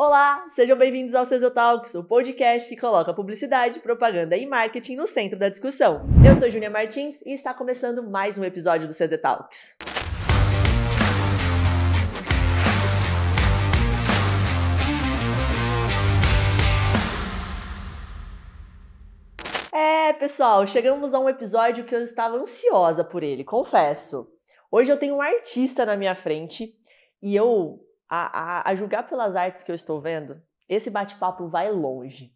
Olá, sejam bem-vindos ao CZ Talks, o podcast que coloca publicidade, propaganda e marketing no centro da discussão. Eu sou Júnia Martins e está começando mais um episódio do CZ Talks. Pessoal, chegamos a um episódio que eu estava ansiosa por ele, confesso. Hoje eu tenho um artista na minha frente e a julgar pelas artes que eu estou vendo, esse bate-papo vai longe.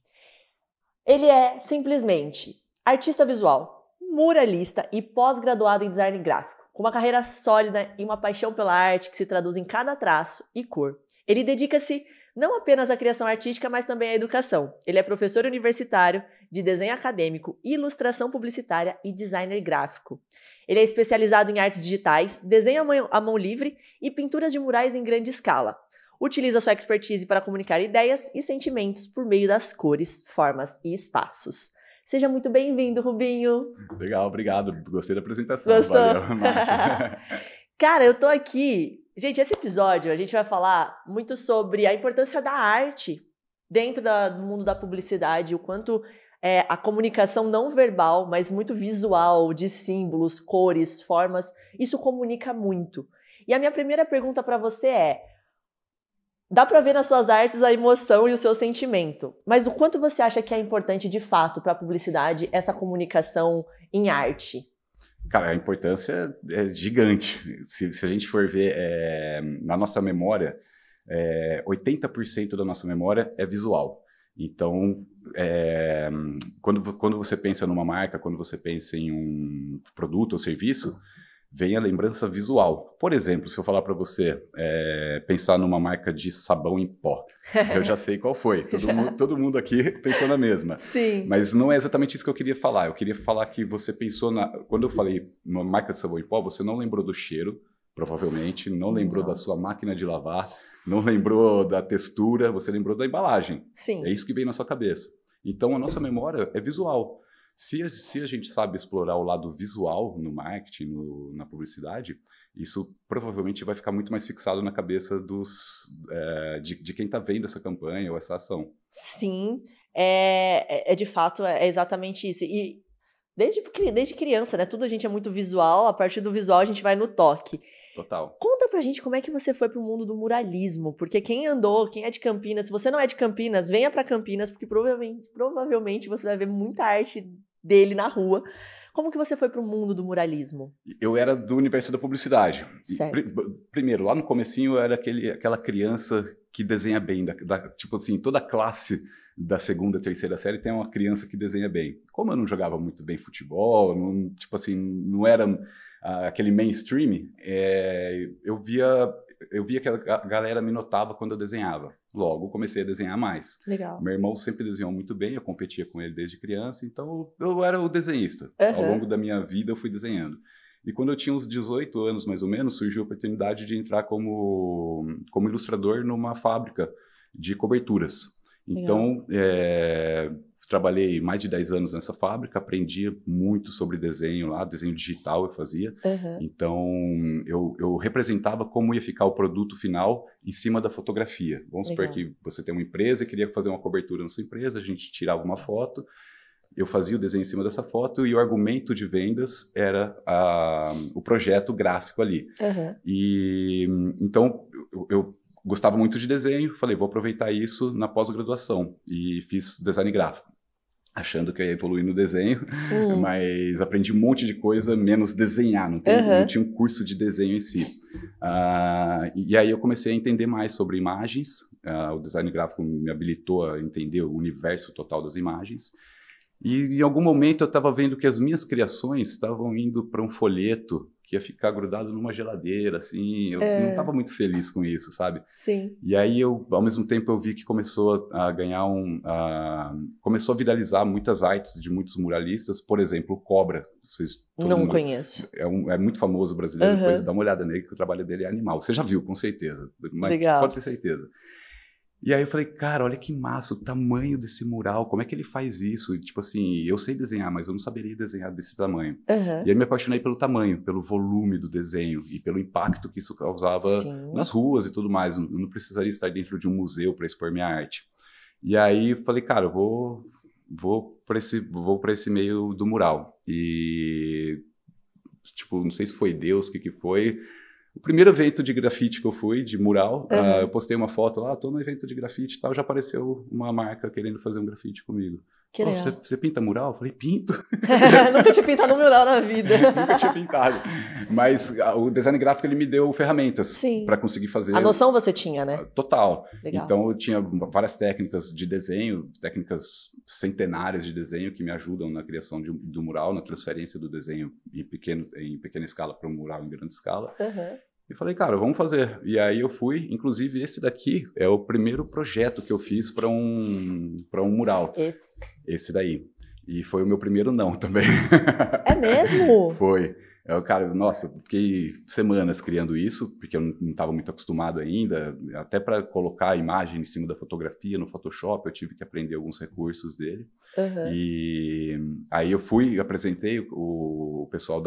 Ele é simplesmente artista visual, muralista e pós-graduado em design gráfico, com uma carreira sólida e uma paixão pela arte que se traduz em cada traço e cor. Ele dedica-se não apenas à criação artística, mas também à educação. Ele é professor universitário de desenho acadêmico, ilustração publicitária e designer gráfico. Ele é especializado em artes digitais, desenho à mão livre e pinturas de murais em grande escala. Utiliza sua expertise para comunicar ideias e sentimentos por meio das cores, formas e espaços. Seja muito bem-vindo, Rubinho. Legal, obrigado. Gostei da apresentação. Gostou? Valeu, massa. Cara, eu tô aqui... Gente, esse episódio a gente vai falar muito sobre a importância da arte dentro do mundo da publicidade, o quanto a comunicação não verbal, mas muito visual, de símbolos, cores, formas, isso comunica muito. E a minha primeira pergunta para você é, dá para ver nas suas artes a emoção e o seu sentimento, mas o quanto você acha que é importante de fato para a publicidade essa comunicação em arte? Cara, a importância é gigante. Se a gente for ver na nossa memória, 80% da nossa memória é visual. Então, quando você pensa numa marca, quando você pensa em um produto ou serviço, vem a lembrança visual. Por exemplo, se eu falar para você pensar numa marca de sabão em pó, eu já sei qual foi. Todo mundo aqui pensou na mesma. Sim. Mas não é exatamente isso que eu queria falar. Eu queria falar que você pensou quando eu falei uma marca de sabão em pó, você não lembrou do cheiro, provavelmente, não lembrou da sua máquina de lavar, não lembrou da textura, você lembrou da embalagem. Sim. É isso que vem na sua cabeça. Então, a nossa memória é visual. Se a gente sabe explorar o lado visual no marketing, na publicidade, isso provavelmente vai ficar muito mais fixado na cabeça de quem está vendo essa campanha ou essa ação. Sim, de fato, é exatamente isso. E desde criança, né? Tudo a gente é muito visual, a partir do visual a gente vai no toque. Total. Conta pra gente como é que você foi pro mundo do muralismo, porque quem é de Campinas, se você não é de Campinas, venha pra Campinas, porque provavelmente você vai ver muita arte dele na rua. Como que você foi pro mundo do muralismo? Eu era do universo da publicidade. Certo. Primeiro, lá no comecinho eu era aquela criança que desenha bem, tipo assim, toda a classe da segunda, terceira série tem uma criança que desenha bem. Como eu não jogava muito bem futebol, não era aquele mainstream, eu via que a galera me notava quando eu desenhava. Logo, comecei a desenhar mais. Legal. Meu irmão sempre desenhou muito bem, eu competia com ele desde criança, então eu era o desenhista. Uhum. Ao longo da minha vida eu fui desenhando. E quando eu tinha uns 18 anos, mais ou menos, surgiu a oportunidade de entrar como ilustrador numa fábrica de coberturas. Então, trabalhei mais de 10 anos nessa fábrica, aprendi muito sobre desenho lá, desenho digital eu fazia. Uhum. Então, eu representava como ia ficar o produto final em cima da fotografia. Vamos supor que você tem uma empresa e queria fazer uma cobertura na sua empresa, a gente tirava uma foto, eu fazia o desenho em cima dessa foto e o argumento de vendas era o projeto gráfico ali. Uhum. E então, eu gostava muito de desenho, falei, vou aproveitar isso na pós-graduação e fiz design gráfico, achando que eu ia evoluir no desenho, mas aprendi um monte de coisa, menos desenhar, não tinha um curso de desenho em si. E aí eu comecei a entender mais sobre imagens, o design gráfico me habilitou a entender o universo total das imagens, e em algum momento eu estava vendo que as minhas criações estavam indo para um folheto que ia ficar grudado numa geladeira, assim, eu não estava muito feliz com isso, sabe? Sim. E aí, ao mesmo tempo, eu vi que começou a ganhar começou a viralizar muitas artes de muitos muralistas, por exemplo, o Cobra. Não conheço. É muito famoso brasileiro, depois dá uma olhada nele, que o trabalho dele é animal. Você já viu, com certeza, mas Legal. pode ter certeza. E aí eu falei, cara, olha que massa, o tamanho desse mural, como é que ele faz isso? E, tipo assim, eu sei desenhar, mas eu não saberia desenhar desse tamanho. E aí me apaixonei pelo tamanho, pelo volume do desenho e pelo impacto que isso causava nas ruas e tudo mais. Eu não precisaria estar dentro de um museu para expor minha arte. E aí eu falei, cara, eu vou para esse meio do mural. E, tipo, não sei se foi Deus, o que foi. O primeiro evento de grafite que eu fui, de mural, eu postei uma foto lá, tô no evento de grafite e tal, já apareceu uma marca querendo fazer um grafite comigo. Que legal. Você pinta mural? Eu falei, pinto. Nunca tinha pintado um mural na vida. Nunca tinha pintado. Mas o design gráfico, ele me deu ferramentas para conseguir fazer. A noção você tinha, né? Total. Legal. Então, eu tinha várias técnicas de desenho, técnicas centenárias de desenho que me ajudam na criação do mural, na transferência do desenho em pequena escala para um mural em grande escala. E falei, cara, vamos fazer. E aí eu fui, inclusive esse daqui é o primeiro projeto que eu fiz para um mural. Esse daí. E foi o meu primeiro não também. É mesmo? Foi. Cara, nossa, eu fiquei semanas criando isso, porque eu não estava muito acostumado ainda. Até para colocar a imagem em cima da fotografia no Photoshop, eu tive que aprender alguns recursos dele. E aí eu fui, apresentei, o pessoal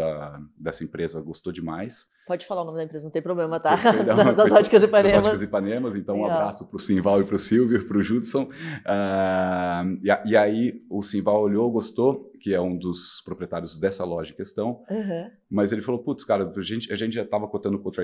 dessa empresa gostou demais. Pode falar o nome da empresa, não tem problema, tá? Perdão, das Óticas Ipanemas. Das Óticas Ipanemas, então um abraço para o Simval e para o Silvio, para o Judson. E aí o Simval olhou, gostou, que é um dos proprietários dessa loja em questão, mas ele falou, putz, cara, a gente já estava cotando com outro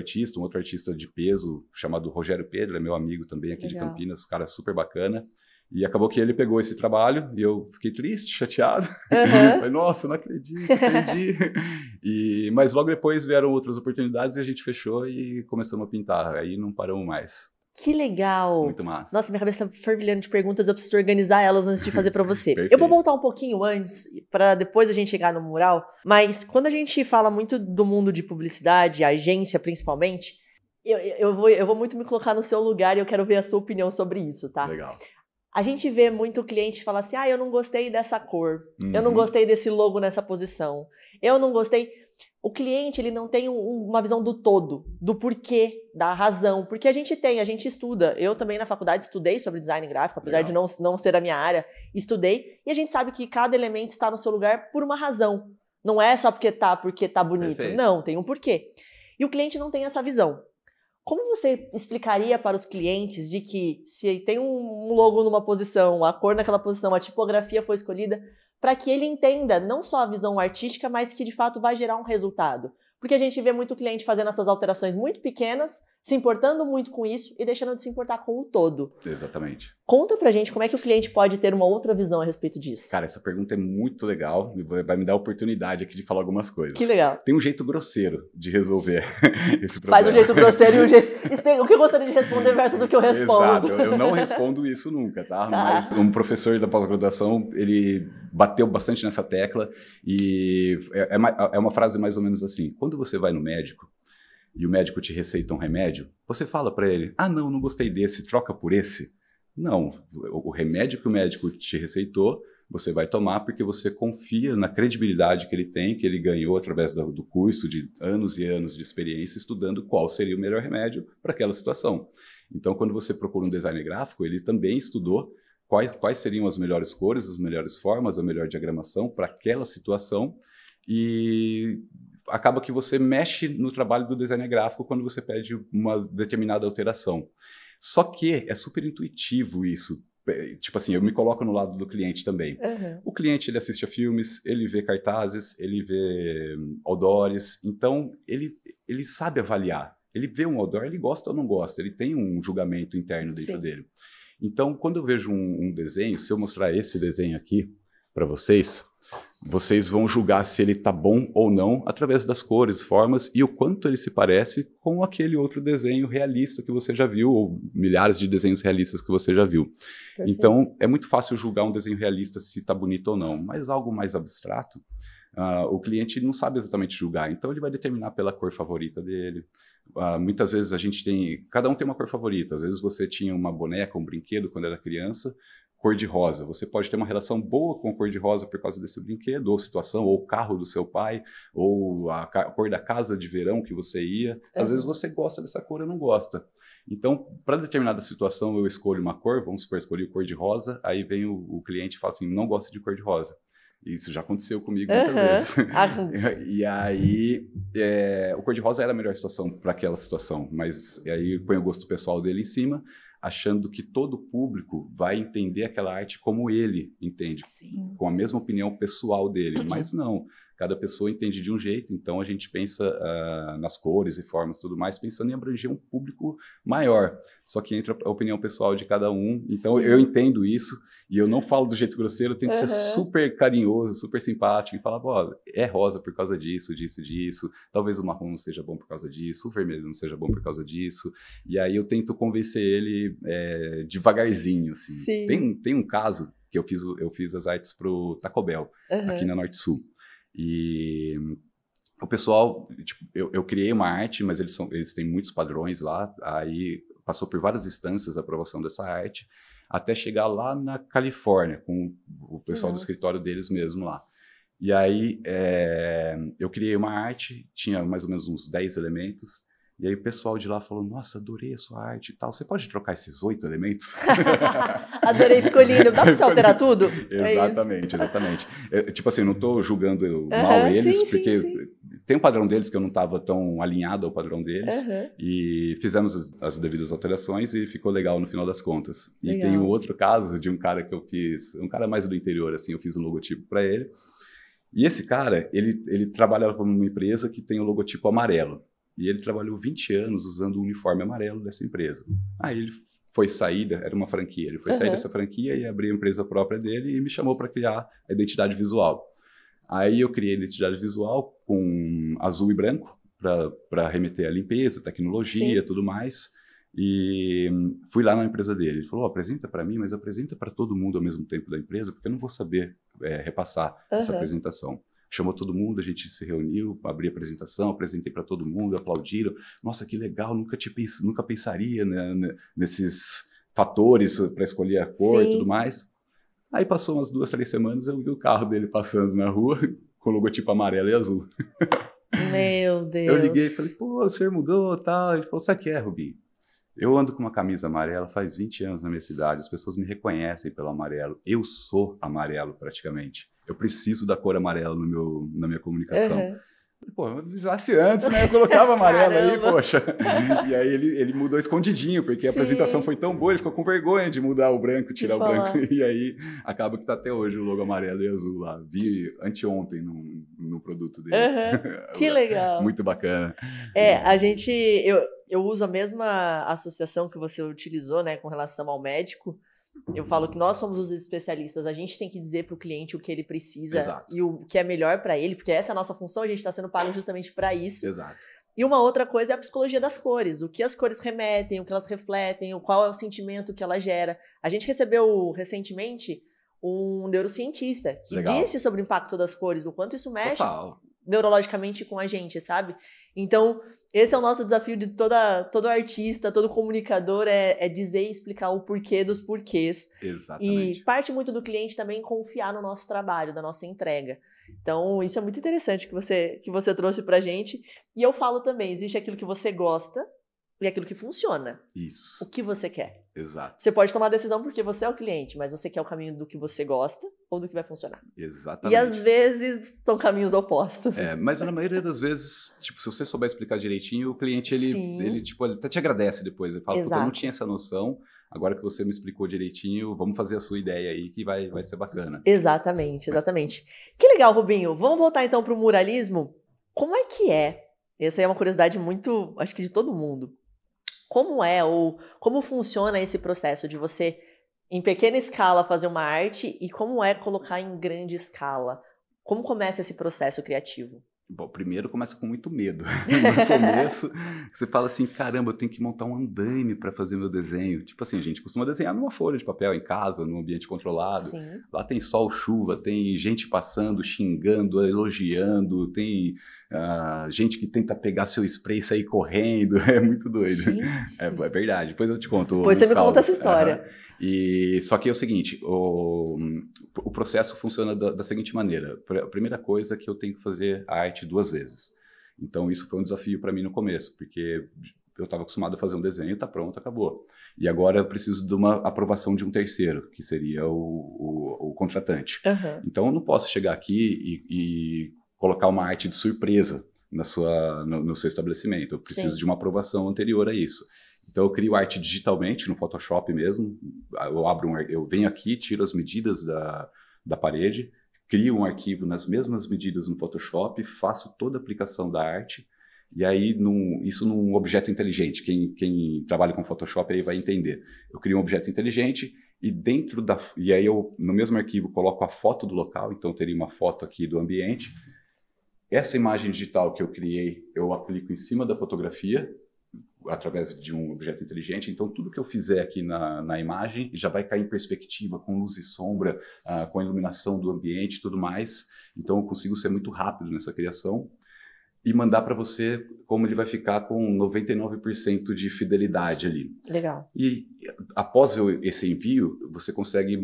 artista de peso, chamado Rogério Pedro, é meu amigo também aqui de Campinas, cara super bacana. E acabou que ele pegou esse trabalho e eu fiquei triste, chateado. Falei, nossa, não acredito, perdi. Mas logo depois vieram outras oportunidades e a gente fechou e começamos a pintar. Aí não paramos mais. Que legal! Muito massa. Nossa, minha cabeça tá fervilhando de perguntas, eu preciso organizar elas antes de fazer para você. Eu vou voltar um pouquinho antes, para depois a gente chegar no mural, mas quando a gente fala muito do mundo de publicidade, agência principalmente, eu vou muito me colocar no seu lugar e eu quero ver a sua opinião sobre isso, tá? Legal. A gente vê muito cliente falar assim, eu não gostei dessa cor, eu não gostei desse logo nessa posição, eu não gostei... O cliente, ele não tem uma visão do todo, do porquê, da razão, porque a gente estuda. Eu também na faculdade estudei sobre design gráfico, apesar de não ser a minha área, estudei, e a gente sabe que cada elemento está no seu lugar por uma razão. Não é só porque tá bonito, Perfeito. Não, tem um porquê. E o cliente não tem essa visão. Como você explicaria para os clientes de que se tem um logo numa posição, a cor naquela posição, a tipografia foi escolhida, para que ele entenda não só a visão artística, mas que de fato vai gerar um resultado? Porque a gente vê muito cliente fazendo essas alterações muito pequenas, se importando muito com isso e deixando de se importar com o todo. Exatamente. Conta pra gente como é que o cliente pode ter uma outra visão a respeito disso. Cara, essa pergunta é muito legal e vai me dar a oportunidade aqui de falar algumas coisas. Que legal. Tem um jeito grosseiro de resolver esse problema. Faz um jeito grosseiro e um jeito... O que eu gostaria de responder versus o que eu respondo. Exato, eu não respondo isso nunca, tá? Mas um professor da pós-graduação, ele bateu bastante nessa tecla e é uma frase mais ou menos assim: quando você vai no médico e o médico te receita um remédio, você fala para ele, não gostei desse, troca por esse. Não, o remédio que o médico te receitou, você vai tomar porque você confia na credibilidade que ele tem, que ele ganhou através do curso de anos e anos de experiência estudando qual seria o melhor remédio para aquela situação. Então, quando você procura um designer gráfico, ele também estudou quais seriam as melhores cores, as melhores formas, a melhor diagramação para aquela situação, e acaba que você mexe no trabalho do designer gráfico quando você pede uma determinada alteração. Só que é super intuitivo isso. Tipo assim, eu me coloco no lado do cliente também. O cliente, ele assiste a filmes, ele vê cartazes, ele vê outdoors, então ele sabe avaliar. Ele vê um outdoor, ele gosta ou não gosta, ele tem um julgamento interno dentro dele. Então, quando eu vejo um desenho, se eu mostrar esse desenho aqui para vocês vão julgar se ele está bom ou não através das cores, formas e o quanto ele se parece com aquele outro desenho realista que você já viu, ou milhares de desenhos realistas que você já viu. Perfeito. Então, é muito fácil julgar um desenho realista se está bonito ou não, mas algo mais abstrato, o cliente não sabe exatamente julgar, então ele vai determinar pela cor favorita dele. Muitas vezes cada um tem uma cor favorita, às vezes você tinha uma boneca, um brinquedo quando era criança, cor de rosa. Você pode ter uma relação boa com a cor de rosa por causa desse brinquedo, ou situação, ou o carro do seu pai, ou a cor da casa de verão que você ia. Às vezes você gosta dessa cor ou não gosta. Então, para determinada situação, eu escolho uma cor, vamos supor, escolhi cor de rosa, aí vem o cliente e fala assim, não gosto de cor de rosa. Isso já aconteceu comigo muitas vezes. E aí, o cor-de-rosa era a melhor situação para aquela situação, mas aí põe o gosto pessoal dele em cima, achando que todo público vai entender aquela arte como ele entende, Sim. com a mesma opinião pessoal dele, mas não. Cada pessoa entende de um jeito, então a gente pensa nas cores e formas e tudo mais, pensando em abranger um público maior. Só que entra a opinião pessoal de cada um. Então eu entendo isso e eu não falo do jeito grosseiro, eu tento ser super carinhoso, super simpático e falar, ó, é rosa por causa disso, disso, disso. Talvez o marrom não seja bom por causa disso, o vermelho não seja bom por causa disso. E aí eu tento convencer ele devagarzinho, assim. Tem um caso que eu fiz as artes pro Taco Bell, aqui na Norte Sul. E o pessoal, tipo, eu criei uma arte, mas eles têm muitos padrões lá, aí passou por várias instâncias a aprovação dessa arte, até chegar lá na Califórnia, com o pessoal do escritório deles mesmo lá. E aí eu criei uma arte, tinha mais ou menos uns 10 elementos, e aí o pessoal de lá falou, nossa, adorei a sua arte e tal, você pode trocar esses 8 elementos? Adorei, ficou lindo. Dá pra você alterar tudo? Exatamente, exatamente. Tipo assim, não tô julgando mal eles, porque tem um padrão deles que eu não estava tão alinhado ao padrão deles, e fizemos as devidas alterações e ficou legal no final das contas. E tem um outro caso de um cara que eu fiz, um cara mais do interior, assim, eu fiz um logotipo para ele, e esse cara, ele trabalhava numa empresa que tem o logotipo amarelo. E ele trabalhou 20 anos usando o uniforme amarelo dessa empresa. Aí ele foi sair, era uma franquia, ele foi sair dessa franquia e abrir a empresa própria dele e me chamou para criar a identidade visual. Aí eu criei a identidade visual com azul e branco, para remeter à limpeza, tecnologia e tudo mais. E fui lá na empresa dele. Ele falou, apresenta para mim, mas apresenta para todo mundo ao mesmo tempo da empresa, porque eu não vou saber repassar essa apresentação. Chamou todo mundo, a gente se reuniu, abri a apresentação, apresentei para todo mundo, aplaudiram. Nossa, que legal, nunca pensaria, né, nesses fatores para escolher a cor e tudo mais. Aí passou umas 2, 3 semanas, eu vi o carro dele passando na rua com o logotipo amarelo e azul. Meu Deus. Eu liguei e falei, pô, o senhor mudou e tal. Ele falou, sabe o que é, Rubinho? Eu ando com uma camisa amarela faz 20 anos na minha cidade, as pessoas me reconhecem pelo amarelo. Eu sou amarelo, praticamente. Eu preciso da cor amarela na minha comunicação. Pô, eu avisasse antes, né? Eu colocava amarelo aí, poxa. E aí ele mudou escondidinho, porque a apresentação foi tão boa, ele ficou com vergonha de mudar o branco, tirar o branco. E aí acaba que tá até hoje o logo amarelo e azul lá. Vi anteontem no produto dele. Que legal. Muito bacana. Eu uso a mesma associação que você utilizou, né, com relação ao médico. Eu falo que nós somos os especialistas, a gente tem que dizer para o cliente o que ele precisa e o que é melhor para ele, porque essa é a nossa função, a gente está sendo pago justamente para isso. Exato. E uma outra coisa é a psicologia das cores, o que as cores remetem, o que elas refletem, qual é o sentimento que ela gera. A gente recebeu recentemente um neurocientista que disse sobre o impacto das cores, o quanto isso mexe neurologicamente com a gente, sabe? Então, esse é o nosso desafio de todo artista, todo comunicador, é dizer e explicar o porquê dos porquês. Exatamente. E parte muito do cliente também confiar no nosso trabalho, da nossa entrega. Então, isso é muito interessante que você trouxe pra gente. E eu falo também, existe aquilo que você gosta e aquilo que funciona. Isso. O que você quer. Exato. Você pode tomar a decisão porque você é o cliente, mas você quer o caminho do que você gosta ou do que vai funcionar. Exatamente. E às vezes são caminhos opostos. Mas na maioria das vezes, tipo, se você souber explicar direitinho, o cliente, ele até te agradece depois. Ele fala, porque eu não tinha essa noção, agora que você me explicou direitinho, vamos fazer a sua ideia aí, que vai ser bacana. Exatamente. Que legal, Rubinho. Vamos voltar então para o muralismo? Como é que é? Essa aí é uma curiosidade muito, acho que de todo mundo. Como é ou como funciona esse processo de você, em pequena escala, fazer uma arte e como é colocar em grande escala? Como começa esse processo criativo? Bom, primeiro começa com muito medo. No começo, você fala assim, caramba, eu tenho que montar um andaime para fazer meu desenho. Tipo assim, a gente costuma desenhar numa folha de papel em casa, num ambiente controlado. Sim. Lá tem sol, chuva, tem gente passando, xingando, elogiando, tem gente que tenta pegar seu spray e sair correndo. É muito doido. É verdade. Depois eu te conto. Depois você me conta essa história. E só que é o seguinte, o processo funciona da seguinte maneira. A primeira coisa é que eu tenho que fazer a arte 2 vezes. Então isso foi um desafio para mim no começo, porque eu estava acostumado a fazer um desenho, tá pronto, acabou. E agora eu preciso de uma aprovação de um terceiro, que seria o contratante. Então eu não posso chegar aqui e colocar uma arte de surpresa no seu estabelecimento. Eu preciso de uma aprovação anterior a isso. Então eu crio arte digitalmente no Photoshop mesmo. Eu venho aqui, tiro as medidas da parede, crio um arquivo nas mesmas medidas no Photoshop, faço toda a aplicação da arte. E aí, isso num objeto inteligente. Quem trabalha com Photoshop aí vai entender. Eu crio um objeto inteligente e aí eu, no mesmo arquivo, coloco a foto do local. Então, eu teria uma foto aqui do ambiente. Essa imagem digital que eu criei, eu aplico em cima da fotografia, através de um objeto inteligente. Então, tudo que eu fizer aqui na imagem já vai cair em perspectiva, com luz e sombra, com a iluminação do ambiente e tudo mais. Então, eu consigo ser muito rápido nessa criação. E mandar para você como ele vai ficar com 99% de fidelidade ali. Legal. E após esse envio, você consegue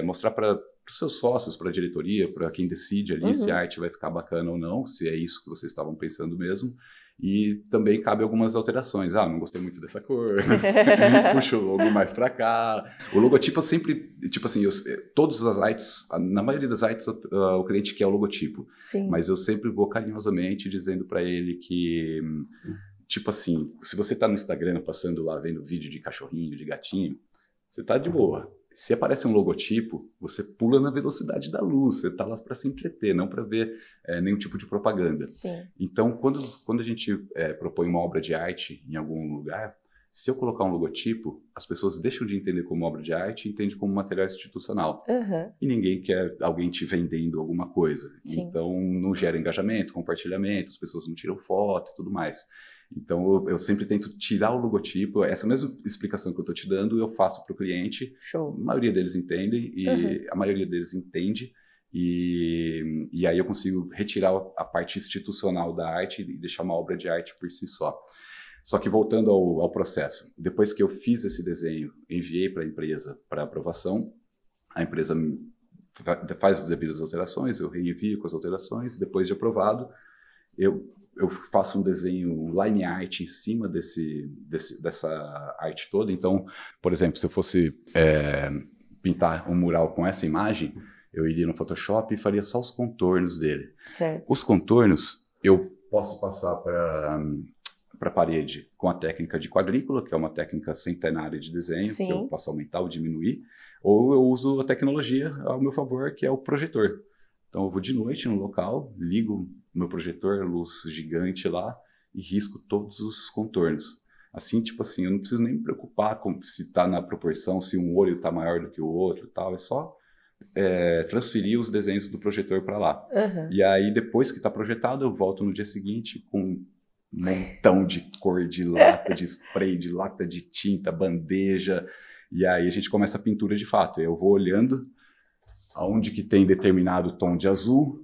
mostrar para os seus sócios, para a diretoria, para quem decide ali se a arte vai ficar bacana ou não, se é isso que vocês estavam pensando mesmo. E também cabe algumas alterações. Não gostei muito dessa cor. Puxa o logo mais para cá. O logotipo eu sempre... Tipo assim, todas as artes... Na maioria das artes, o cliente quer o logotipo. Sim. Mas eu sempre vou carinhosamente dizendo para ele que... Tipo assim, se você tá no Instagram passando lá, vendo vídeo de cachorrinho, de gatinho, você tá de boa. Se aparece um logotipo, você pula na velocidade da luz, você está lá para se entreter, não para ver nenhum tipo de propaganda. Sim. Então, quando a gente propõe uma obra de arte em algum lugar, se eu colocar um logotipo, as pessoas deixam de entender como obra de arte e entendem como material institucional. E ninguém quer alguém te vendendo alguma coisa. Sim. Então, não gera engajamento, compartilhamento, as pessoas não tiram foto e tudo mais. Então, eu sempre tento tirar o logotipo. Essa mesma explicação que eu estou te dando, eu faço para o cliente. Show. A maioria deles entendem e a maioria deles entende. E aí eu consigo retirar a parte institucional da arte e deixar uma obra de arte por si só. Só que voltando ao processo, depois que eu fiz esse desenho, enviei para a empresa para aprovação, a empresa faz as devidas alterações, eu reenvio com as alterações, depois de aprovado, eu faço um desenho line art em cima dessa arte toda. Então, por exemplo, se eu fosse pintar um mural com essa imagem, eu iria no Photoshop e faria só os contornos dele. Certo. Os contornos eu posso passar para a parede com a técnica de quadrícula, que é uma técnica centenária de desenho, Sim. que eu posso aumentar ou diminuir, ou eu uso a tecnologia ao meu favor, que é o projetor. Então eu vou de noite no local, ligo meu projetor, luz gigante lá, e risco todos os contornos. Assim, tipo assim, eu não preciso nem me preocupar com se está na proporção, se um olho está maior do que o outro e tal, é só transferir os desenhos do projetor para lá. E aí, depois que está projetado, eu volto no dia seguinte com um montão de cor, de lata, de spray, de lata de tinta, bandeja, e aí a gente começa a pintura de fato. Eu vou olhando aonde que tem determinado tom de azul,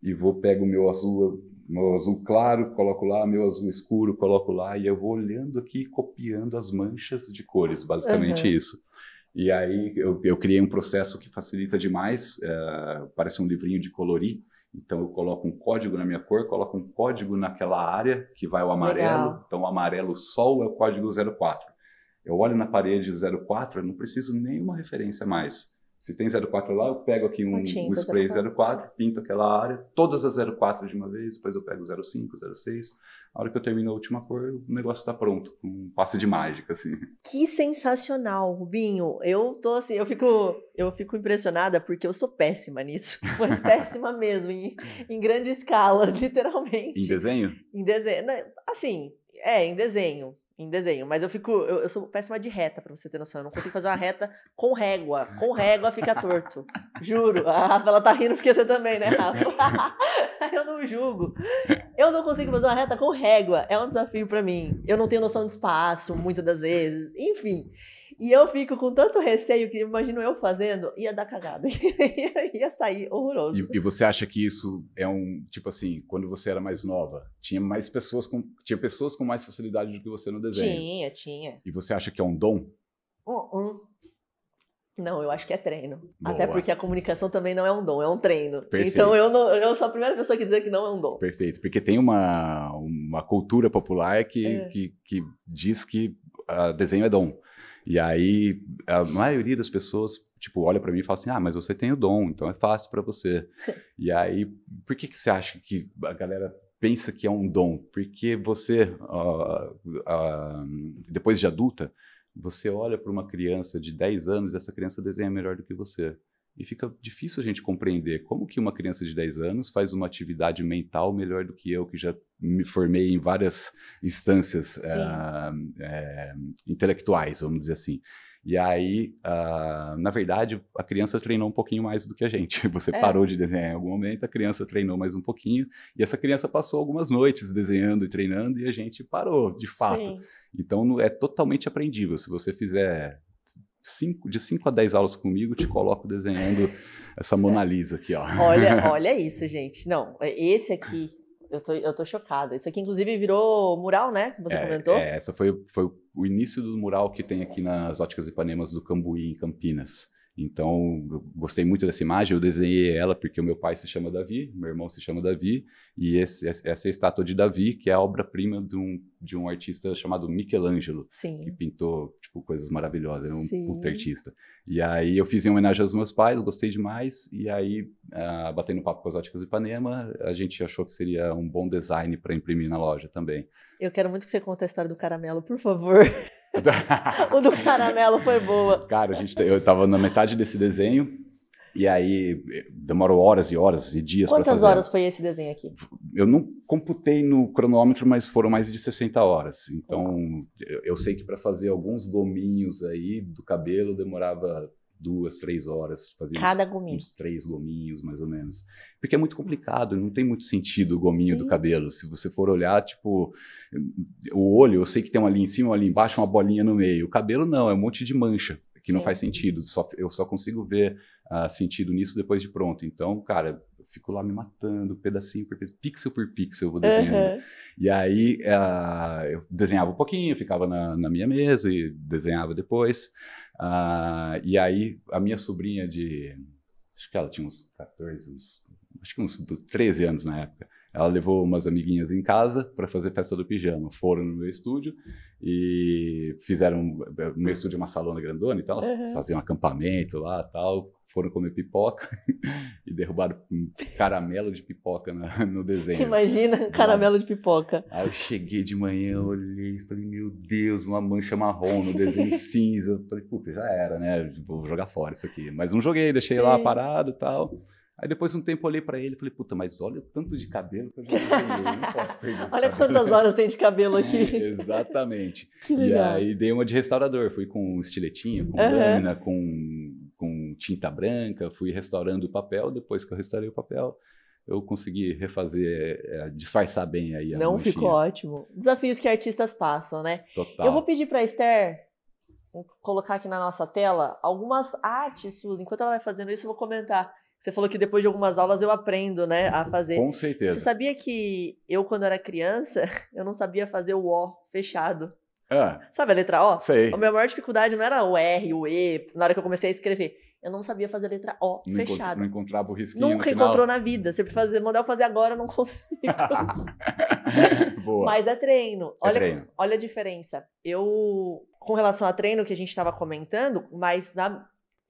e pego o meu azul claro, coloco lá, meu azul escuro, coloco lá, e eu vou olhando aqui, copiando as manchas de cores, basicamente isso. E aí eu criei um processo que facilita demais, parece um livrinho de colorir. Então eu coloco um código na minha cor, coloco um código naquela área que vai o amarelo. Legal. Então o amarelo sol é o código 04. Eu olho na parede 04, eu não preciso nenhuma referência mais. Se tem 04 lá, eu pego aqui um spray 04, pinto aquela área, todas as 04 de uma vez, depois eu pego 05, 06. A hora que eu termino a última cor, o negócio está pronto, um passe de mágica, assim. Que sensacional, Rubinho. Eu tô assim, eu fico impressionada porque eu sou péssima nisso, mas péssima mesmo, em grande escala, literalmente. Em desenho? Em desenho, assim, em desenho. Mas eu sou péssima de reta, pra você ter noção. Eu não consigo fazer uma reta com régua. Com régua fica torto. Juro. A Rafa, ela tá rindo porque você também, né, Rafa? Eu não julgo. Eu não consigo fazer uma reta com régua. É um desafio pra mim. Eu não tenho noção de espaço, muitas das vezes. Enfim. E eu fico com tanto receio que imagino eu fazendo, ia dar cagada. Ia sair horroroso. E você acha que isso é tipo assim, quando você era mais nova, tinha pessoas com mais facilidade do que você no desenho? Tinha. E você acha que é um dom? Não, eu acho que é treino. Boa. Até porque a comunicação também não é um dom, é um treino. Perfeito. Então eu sou a primeira pessoa que dizer que não é um dom. Perfeito, porque tem uma cultura popular que diz que desenho é dom. E aí a maioria das pessoas tipo olha para mim e fala assim, mas você tem o dom, então é fácil para você. E aí, por que você acha que a galera pensa que é um dom? Porque você, depois de adulta, você olha para uma criança de 10 anos e essa criança desenha melhor do que você. E fica difícil a gente compreender como que uma criança de 10 anos faz uma atividade mental melhor do que eu, que já me formei em várias instâncias intelectuais, vamos dizer assim. E aí, na verdade, a criança treinou um pouquinho mais do que a gente. Você parou de desenhar em algum momento, a criança treinou mais um pouquinho, e essa criança passou algumas noites desenhando e treinando, e a gente parou, de fato. Sim. Então, é totalmente aprendível. Se você fizer de 5 a 10 aulas comigo, te coloco desenhando essa Mona Lisa aqui, ó. Olha isso, gente. Não, esse aqui, eu tô chocada. Isso aqui, inclusive, virou mural, né? Que você comentou. Essa foi o início do mural que tem aqui nas Óticas Ipanemas do Cambuí, em Campinas. Então, eu gostei muito dessa imagem, eu desenhei ela porque o meu pai se chama Davi, meu irmão se chama Davi, e essa é a estátua de Davi, que é a obra-prima de um artista chamado Michelangelo, Sim. que pintou tipo, coisas maravilhosas, era um puta artista. E aí eu fiz em homenagem aos meus pais, gostei demais, e aí, batendo papo com as Óticas Ipanema, a gente achou que seria um bom design para imprimir na loja também. Eu quero muito que você conte a história do caramelo, por favor. O do caramelo foi boa. Cara, eu tava na metade desse desenho, e aí demorou horas e horas e dias para fazer. Quantas horas foi esse desenho aqui? Eu não computei no cronômetro, mas foram mais de 60 horas. Então, eu sei que para fazer alguns gominhos aí do cabelo demorava 2, 3 horas. Cada gominho? Uns 3 gominhos, mais ou menos. Porque é muito complicado, não tem muito sentido o gominho do cabelo. Se você for olhar, tipo, o olho, eu sei que tem uma ali em cima, uma ali embaixo, uma bolinha no meio. O cabelo não, é um monte de mancha, que não faz sentido. Eu só consigo ver sentido nisso depois de pronto. Então, cara, eu fico lá me matando, pedacinho por pixel por pixel, eu vou desenhando. E aí, eu desenhava um pouquinho, ficava na minha mesa e desenhava depois. E aí, a minha sobrinha acho que ela tinha uns 14, acho que uns 13 anos na época. Ela levou umas amiguinhas em casa para fazer festa do pijama. Foram no meu estúdio e fizeram... O meu estúdio é uma salona grandona, então elas faziam um acampamento lá e tal. Foram comer pipoca e derrubaram um caramelo de pipoca no desenho. Imagina, caramelo de pipoca. Aí eu cheguei de manhã, olhei, falei, meu Deus, uma mancha marrom no desenho cinza. Falei, puta, já era, né? Vou jogar fora isso aqui. Mas não joguei, deixei lá parado e tal. Aí depois de um tempo eu olhei pra ele e falei, puta, mas olha o tanto de cabelo que eu já desenhei, não posso perder. Olha quantas horas tem de cabelo aqui. Exatamente. Que legal. E aí dei uma de restaurador, fui com estiletinha, com lâmina, com tinta branca, fui restaurando o papel, depois que eu restaurei o papel, eu consegui refazer, disfarçar bem aí a Não, manchinha. ficou ótimo. Desafios que artistas passam, né? Total. Eu vou pedir pra Esther colocar aqui na nossa tela algumas artes suas. Enquanto ela vai fazendo isso, eu vou comentar. Você falou que depois de algumas aulas eu aprendo, né, a fazer. Com certeza. Você sabia que eu, quando era criança, eu não sabia fazer o O fechado? Sabe a letra O? Sei. A minha maior dificuldade não era o R, o E, na hora que eu comecei a escrever. Eu não sabia fazer a letra O fechada. Não encontrava o risquinho Nunca encontrou na vida. Se mandar eu fazer agora, eu não consigo. Boa. Mas é treino. Treino. Olha a diferença. Com relação a treino que a gente estava comentando, mas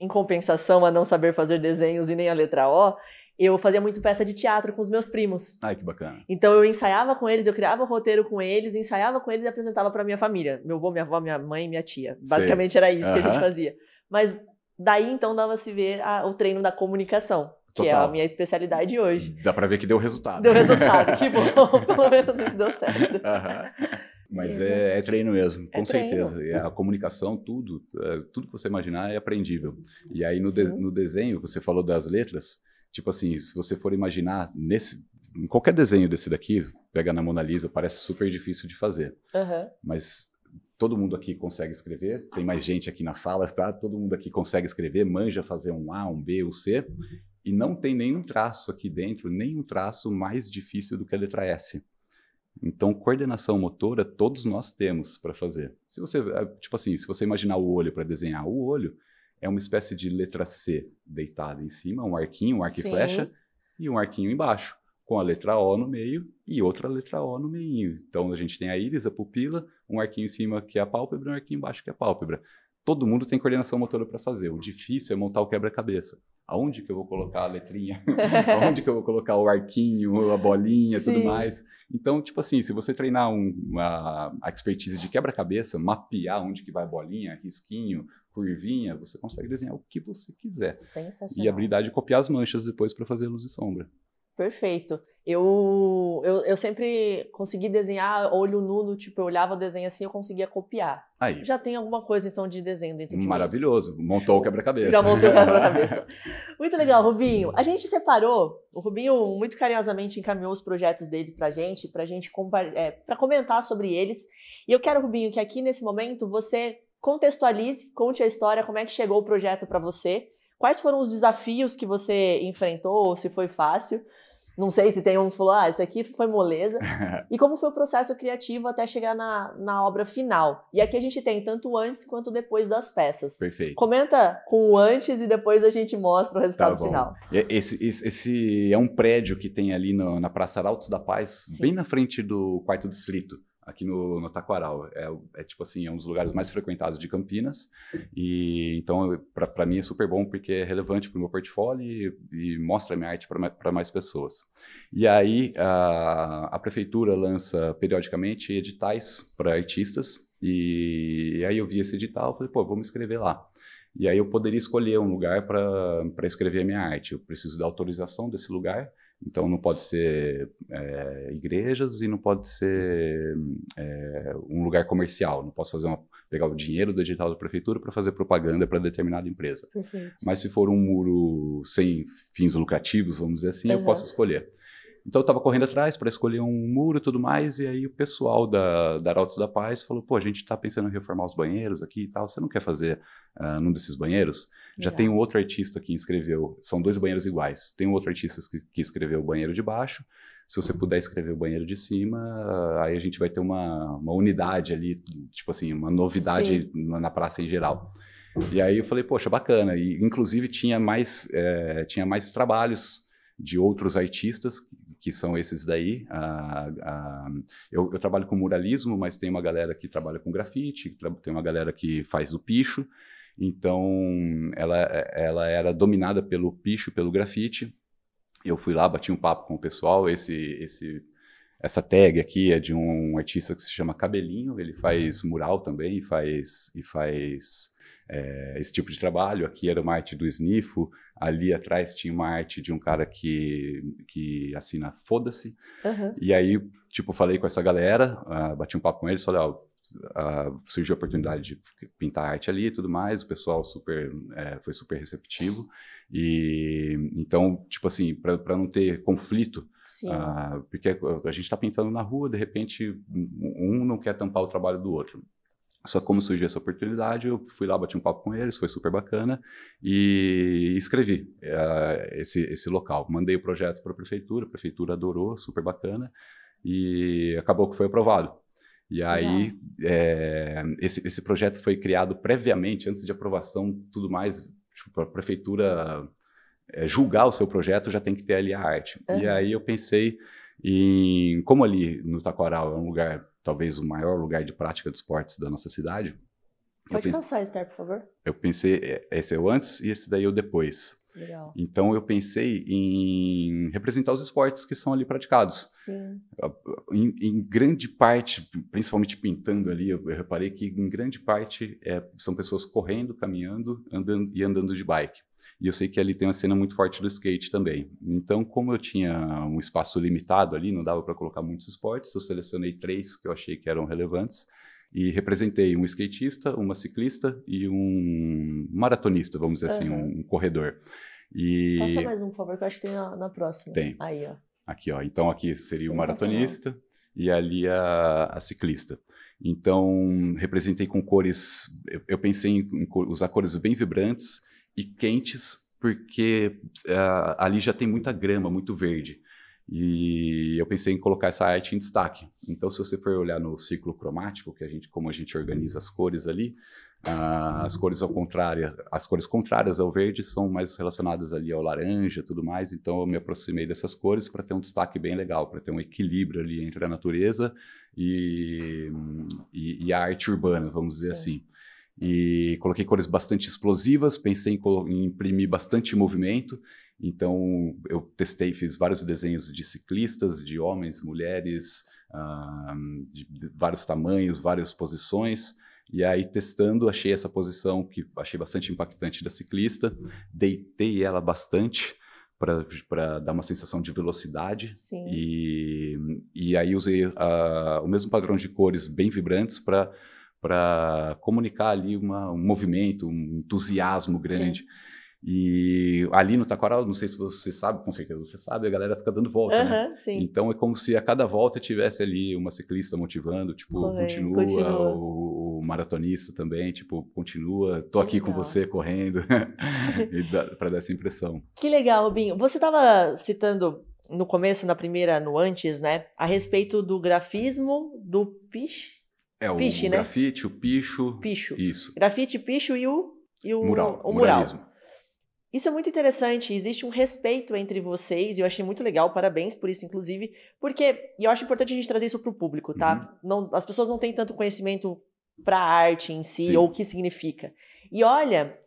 em compensação a não saber fazer desenhos e nem a letra O, eu fazia muito peça de teatro com os meus primos. Ai, que bacana. Então eu ensaiava com eles, eu criava roteiro com eles, ensaiava com eles e apresentava para minha família. Meu avô, minha avó, minha mãe e minha tia. Basicamente era isso que a gente fazia. Mas daí então dava-se ver o treino da comunicação, que é a minha especialidade hoje. Dá para ver que deu resultado. Deu resultado, que bom. Pelo menos isso deu certo. Mas é treino mesmo, com certeza. E a comunicação, tudo que você imaginar é aprendível. E aí no desenho, você falou das letras, tipo assim, se você for imaginar em qualquer desenho desse daqui, pega na Mona Lisa, parece super difícil de fazer. Mas todo mundo aqui consegue escrever, tem mais gente aqui na sala, tá? Todo mundo aqui consegue escrever, manja fazer um A, um B, um C, e não tem nenhum traço aqui dentro, nenhum traço mais difícil do que a letra S. Então, coordenação motora, todos nós temos para fazer. Se você, tipo assim, se você imaginar o olho para desenhar, o olho é uma espécie de letra C deitada em cima, um arquinho, um arco e Sim. flecha, e um arquinho embaixo, com a letra O no meio e outra letra O no meio. Então a gente tem a íris, a pupila, um arquinho em cima que é a pálpebra e um arquinho embaixo que é a pálpebra. Todo mundo tem coordenação motora para fazer. O difícil é montar o quebra-cabeça. Aonde que eu vou colocar a letrinha? Aonde que eu vou colocar o arquinho, a bolinha, Sim. tudo mais? Então, tipo assim, se você treinar a expertise de quebra-cabeça, mapear onde que vai a bolinha, risquinho, curvinha, você consegue desenhar o que você quiser. Sensacional. E a habilidade de copiar as manchas depois para fazer luz e sombra. Perfeito. Eu sempre consegui desenhar olho nu, tipo, eu olhava o desenho assim, eu conseguia copiar. Aí. Já tem alguma coisa, então, de desenho dentro de mim. Maravilhoso. Montou Show. o quebra-cabeça. Já montou o quebra-cabeça. Muito legal, Rubinho. A gente separou, o Rubinho muito carinhosamente encaminhou os projetos dele pra gente pra comentar sobre eles. E eu quero, Rubinho, que aqui nesse momento você contextualize, conte a história, como é que chegou o projeto pra você, quais foram os desafios que você enfrentou, ou se foi fácil. Não sei se tem um que falou, isso aqui foi moleza. E como foi o processo criativo até chegar na obra final. E aqui a gente tem tanto antes quanto depois das peças. Perfeito. Comenta com o antes e depois a gente mostra o resultado final. Esse é um prédio que tem ali na Praça Arautos da Paz, Sim. bem na frente do 4º Distrito, aqui no Taquaral. Tipo assim, é um dos lugares mais frequentados de Campinas. E então, para mim é super bom porque é relevante para o meu portfólio e mostra a minha arte para mais pessoas. E aí a prefeitura lança periodicamente editais para artistas. E aí eu vi esse edital, falei, pô, vou me inscrever lá. E aí eu poderia escolher um lugar para escrever a minha arte. Eu preciso da autorização desse lugar. Então não pode ser igrejas e não pode ser um lugar comercial. Não posso pegar o dinheiro do edital da prefeitura para fazer propaganda para determinada empresa. Perfeito. Mas se for um muro sem fins lucrativos, vamos dizer assim, eu posso escolher. Então eu estava correndo atrás para escolher um muro e tudo mais, e aí o pessoal da Arautos da Paz falou, pô, a gente está pensando em reformar os banheiros aqui e tal, você não quer fazer num desses banheiros? Já Legal. tem um outro artista que inscreveu, são 2 banheiros iguais, tem um outro artista que escreveu o banheiro de baixo, se você puder escrever o banheiro de cima, aí a gente vai ter uma unidade ali, tipo assim, uma novidade na praça em geral. E aí eu falei, poxa, bacana, e inclusive tinha mais trabalhos de outros artistas, que são esses daí. Eu trabalho com muralismo, mas tem uma galera que trabalha com grafite, tem uma galera que faz o picho. Então, ela era dominada pelo picho, pelo grafite. Eu fui lá, bati um papo com o pessoal. Essa tag aqui é de um artista que se chama Cabelinho. Ele faz mural também e faz esse tipo de trabalho. Aqui era uma arte do Snifo. Ali atrás tinha uma arte de um cara que assina Foda-se. Uhum. E aí, tipo, falei com essa galera, bati um papo com eles, falei, surgiu a oportunidade de pintar arte ali e tudo mais, o pessoal foi super receptivo. E então, tipo assim, para não ter conflito, porque a gente está pintando na rua, de repente, um não quer tampar o trabalho do outro. Só como surgiu essa oportunidade, eu fui lá, bati um papo com eles, foi super bacana, e escrevi esse local. Mandei o projeto para a prefeitura adorou, super bacana, e acabou que foi aprovado. E aí, esse projeto foi criado previamente, antes de aprovação, tudo mais, tipo, a prefeitura julgar o seu projeto, já tem que ter ali a arte. Uhum. E aí eu pensei como ali no Taquaral é um lugar, talvez o maior lugar de prática de esportes da nossa cidade. Pode passar, Esther, por favor. Eu pensei, esse é o antes e esse daí é o depois. Legal. Então eu pensei em representar os esportes que são ali praticados. Sim. Em grande parte, principalmente pintando ali, eu reparei que em grande parte são pessoas correndo, caminhando, andando de bike. E eu sei que ali tem uma cena muito forte do skate também. Então, como eu tinha um espaço limitado ali, não dava para colocar muitos esportes, eu selecionei 3 que eu achei que eram relevantes e representei um skatista, uma ciclista e um maratonista, vamos dizer assim, um corredor. Passa mais um, por favor, que eu acho que tem na próxima. Tem. Aí, ó. Aqui, ó. Então, aqui seria o maratonista e ali a ciclista. Então, representei com cores... Eu pensei em usar cores bem vibrantes e quentes, porque ali já tem muita grama, muito verde. E eu pensei em colocar essa arte em destaque. Então, se você for olhar no ciclo cromático, como a gente organiza as cores ali, As cores ao contrário, as cores contrárias ao verde são mais relacionadas ali ao laranja e tudo mais, então eu me aproximei dessas cores para ter um destaque bem legal, para ter um equilíbrio ali entre a natureza e a arte urbana, vamos dizer assim. E coloquei cores bastante explosivas, pensei em imprimir bastante movimento, então eu testei, fiz vários desenhos de ciclistas, de homens, mulheres, de vários tamanhos, várias posições. E aí, testando, achei essa posição que achei bastante impactante da ciclista, deitei ela bastante para dar uma sensação de velocidade. Sim. E aí usei o mesmo padrão de cores bem vibrantes para comunicar ali um movimento, um entusiasmo grande. Sim. E ali no Taquaral, não sei se você sabe, com certeza você sabe, a galera fica dando volta, né? Sim. Então é como se a cada volta tivesse ali uma ciclista motivando, tipo, continua. O maratonista também, tipo, continua, tô aqui com você correndo, para dar essa impressão. Que legal, Rubinho. Você estava citando no começo, no antes, né, a respeito do grafismo, do piche. O piche, grafite, né? O picho. Picho. Isso. Grafite, picho e o mural. O mural. Isso é muito interessante, existe um respeito entre vocês, e eu achei muito legal, parabéns por isso, inclusive, porque, e eu acho importante a gente trazer isso para o público, tá? Não, as pessoas não têm tanto conhecimento para a arte em si, Sim. ou o que significa. E olha,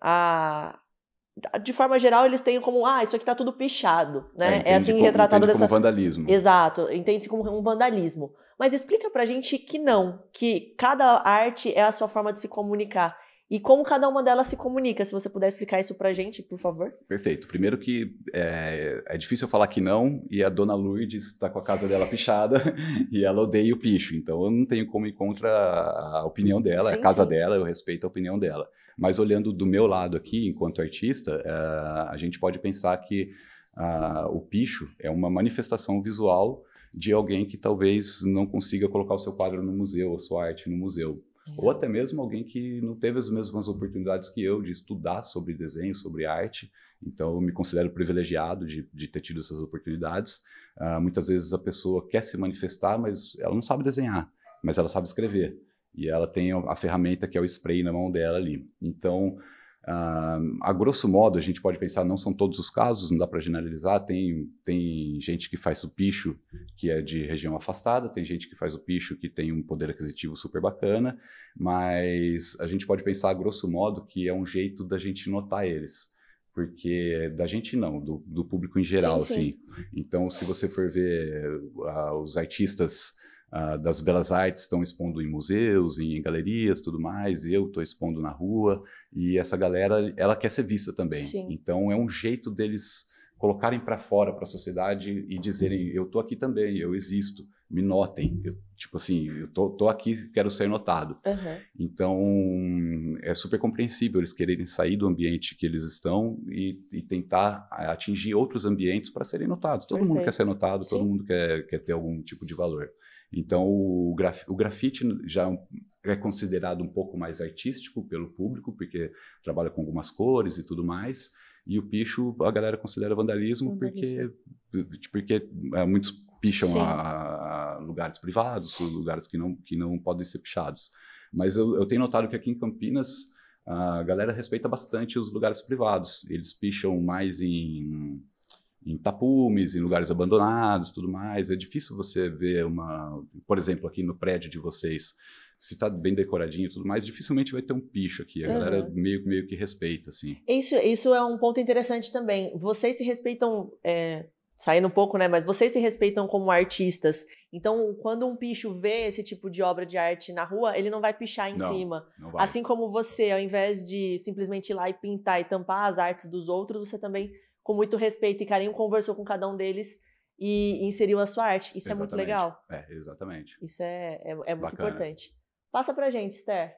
de forma geral, eles têm como, isso aqui tá tudo pichado, né? É assim retratado como vandalismo. Exato, entende-se como um vandalismo. Mas explica pra gente que não, que cada arte é a sua forma de se comunicar. E como cada uma delas se comunica, se você puder explicar isso pra gente, por favor. Perfeito. Primeiro que é difícil eu falar que não, e a dona Lourdes está com a casa dela pichada, e ela odeia o picho, então eu não tenho como ir contra a opinião dela, sim, é a casa dela, eu respeito a opinião dela. Mas olhando do meu lado aqui, enquanto artista, a gente pode pensar que o picho é uma manifestação visual de alguém que talvez não consiga colocar o seu quadro no museu, a sua arte no museu. Ou até mesmo alguém que não teve as mesmas oportunidades que eu de estudar sobre desenho, sobre arte. Então, eu me considero privilegiado de ter tido essas oportunidades. Muitas vezes a pessoa quer se manifestar, mas ela não sabe desenhar, mas ela sabe escrever. E ela tem a ferramenta que é o spray na mão dela ali. Então, a grosso modo, a gente pode pensar, não são todos os casos, não dá para generalizar, tem gente que faz o picho que é de região afastada, tem gente que faz o picho que tem um poder aquisitivo super bacana, mas a gente pode pensar, a grosso modo, que é um jeito da gente notar eles, porque da gente não, do público em geral, sim, sim. Assim. Então, se você for ver os artistas das belas artes estão expondo em museus, em galerias, tudo mais, eu estou expondo na rua, e essa galera, ela quer ser vista também. Sim. Então é um jeito deles colocarem para fora, para a sociedade, e dizerem, eu estou aqui também, eu existo, me notem, tipo assim, eu tô aqui, quero ser notado. Então é super compreensível eles quererem sair do ambiente que eles estão e tentar atingir outros ambientes para serem notados. Todo mundo quer ser notado, sim. Todo mundo quer ter algum tipo de valor. Então, o grafite já é considerado um pouco mais artístico pelo público, porque trabalha com algumas cores e tudo mais. E o picho, a galera considera vandalismo. Porque muitos picham a lugares privados, lugares que não podem ser pichados. Mas eu tenho notado que aqui em Campinas, a galera respeita bastante os lugares privados. Eles picham mais em tapumes, em lugares abandonados, tudo mais. É difícil você ver por exemplo, aqui no prédio de vocês, se está bem decoradinho e tudo mais, dificilmente vai ter um picho aqui. A galera meio que respeita, assim. Isso é um ponto interessante também. Vocês se respeitam, saindo um pouco, né? Mas vocês se respeitam como artistas. Então, quando um picho vê esse tipo de obra de arte na rua, ele não vai pichar em cima. Não vai. Assim como você, ao invés de simplesmente ir lá e pintar e tampar as artes dos outros, você também, com muito respeito e carinho, conversou com cada um deles e inseriu a sua arte. Isso exatamente. É muito legal. Exatamente. Isso é muito importante. Passa pra gente, Esther.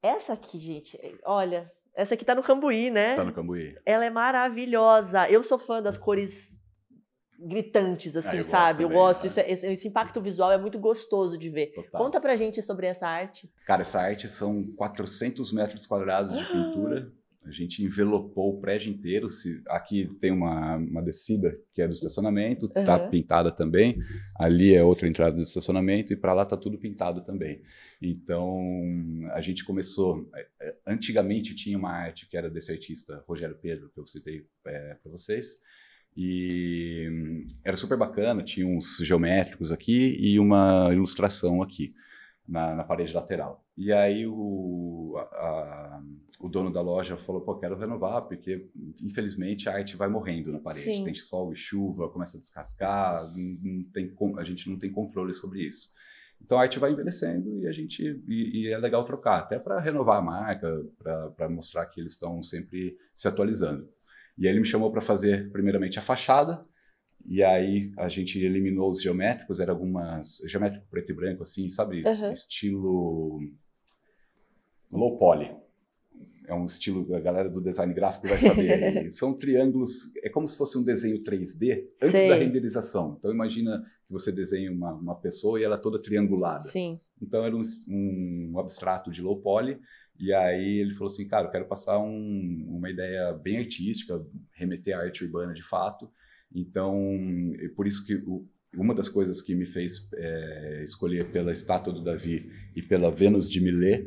Essa aqui, gente, olha, essa aqui tá no Cambuí, né? Tá no Cambuí. Ela é maravilhosa. Eu sou fã das cores gritantes, assim, sabe? Eu gosto. Esse impacto visual é muito gostoso de ver. Total. Conta pra gente sobre essa arte. Cara, essa arte são 400 metros quadrados de pintura. A gente envelopou o prédio inteiro. Aqui tem uma descida que é do estacionamento, tá pintada também. Ali é outra entrada do estacionamento e para lá tá tudo pintado também. Então, a gente começou... Antigamente tinha uma arte que era desse artista Rogério Pedro, que eu citei para vocês. E era super bacana, tinha uns geométricos aqui e uma ilustração aqui na parede lateral. E aí o dono da loja falou, pô, quero renovar, porque infelizmente a arte vai morrendo na parede. Sim. Tem sol e chuva, começa a descascar, a gente não tem controle sobre isso. Então a arte vai envelhecendo e é legal trocar, até para renovar a marca, para mostrar que eles estão sempre se atualizando. E aí ele me chamou para fazer, primeiramente, a fachada, e aí a gente eliminou os geométricos, era geométrico preto e branco, assim, sabe? Estilo low poly. É um estilo, a galera do design gráfico vai saber. São triângulos, é como se fosse um desenho 3D antes da renderização. Então imagina que você desenha uma pessoa e ela é toda triangulada. Sim. Então era um abstrato de low poly. E aí ele falou assim, cara, eu quero passar uma ideia bem artística, remeter à arte urbana de fato. Então, é por isso que uma das coisas que me fez escolher pela estátua do Davi e pela Vênus de Millais,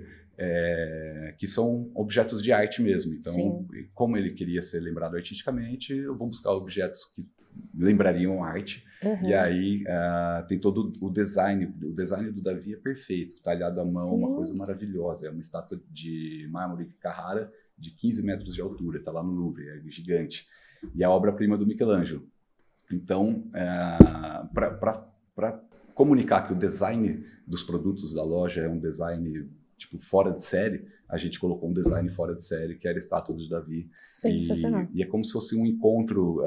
que são objetos de arte mesmo. Então, sim, como ele queria ser lembrado artisticamente, eu vou buscar objetos que lembrariam arte. E aí tem todo o design. O design do Davi é perfeito, talhado à mão, sim, uma coisa maravilhosa. É uma estátua de mármore de Carrara de 15 metros de altura, está lá no Louvre, é gigante. E é a obra-prima do Michelangelo. Então, para comunicar que o design dos produtos da loja é um design tipo fora de série, a gente colocou um design fora de série, que era a estátua do Davi. Sensacional. E é como se fosse um encontro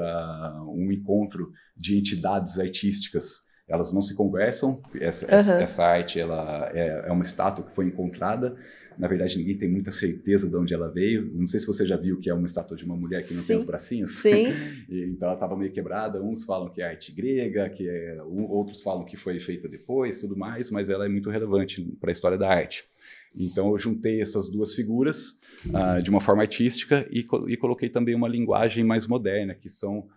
de entidades artísticas. Elas não se conversam. Essa arte ela é uma estátua que foi encontrada. Na verdade, ninguém tem muita certeza de onde ela veio. Não sei se você já viu que é uma estátua de uma mulher que não tem os bracinhos. Sim. Então ela estava meio quebrada. Uns falam que é arte grega, outros falam que foi feita depois, tudo mais, mas ela é muito relevante para a história da arte. Então eu juntei essas duas figuras de uma forma artística e coloquei também uma linguagem mais moderna, que são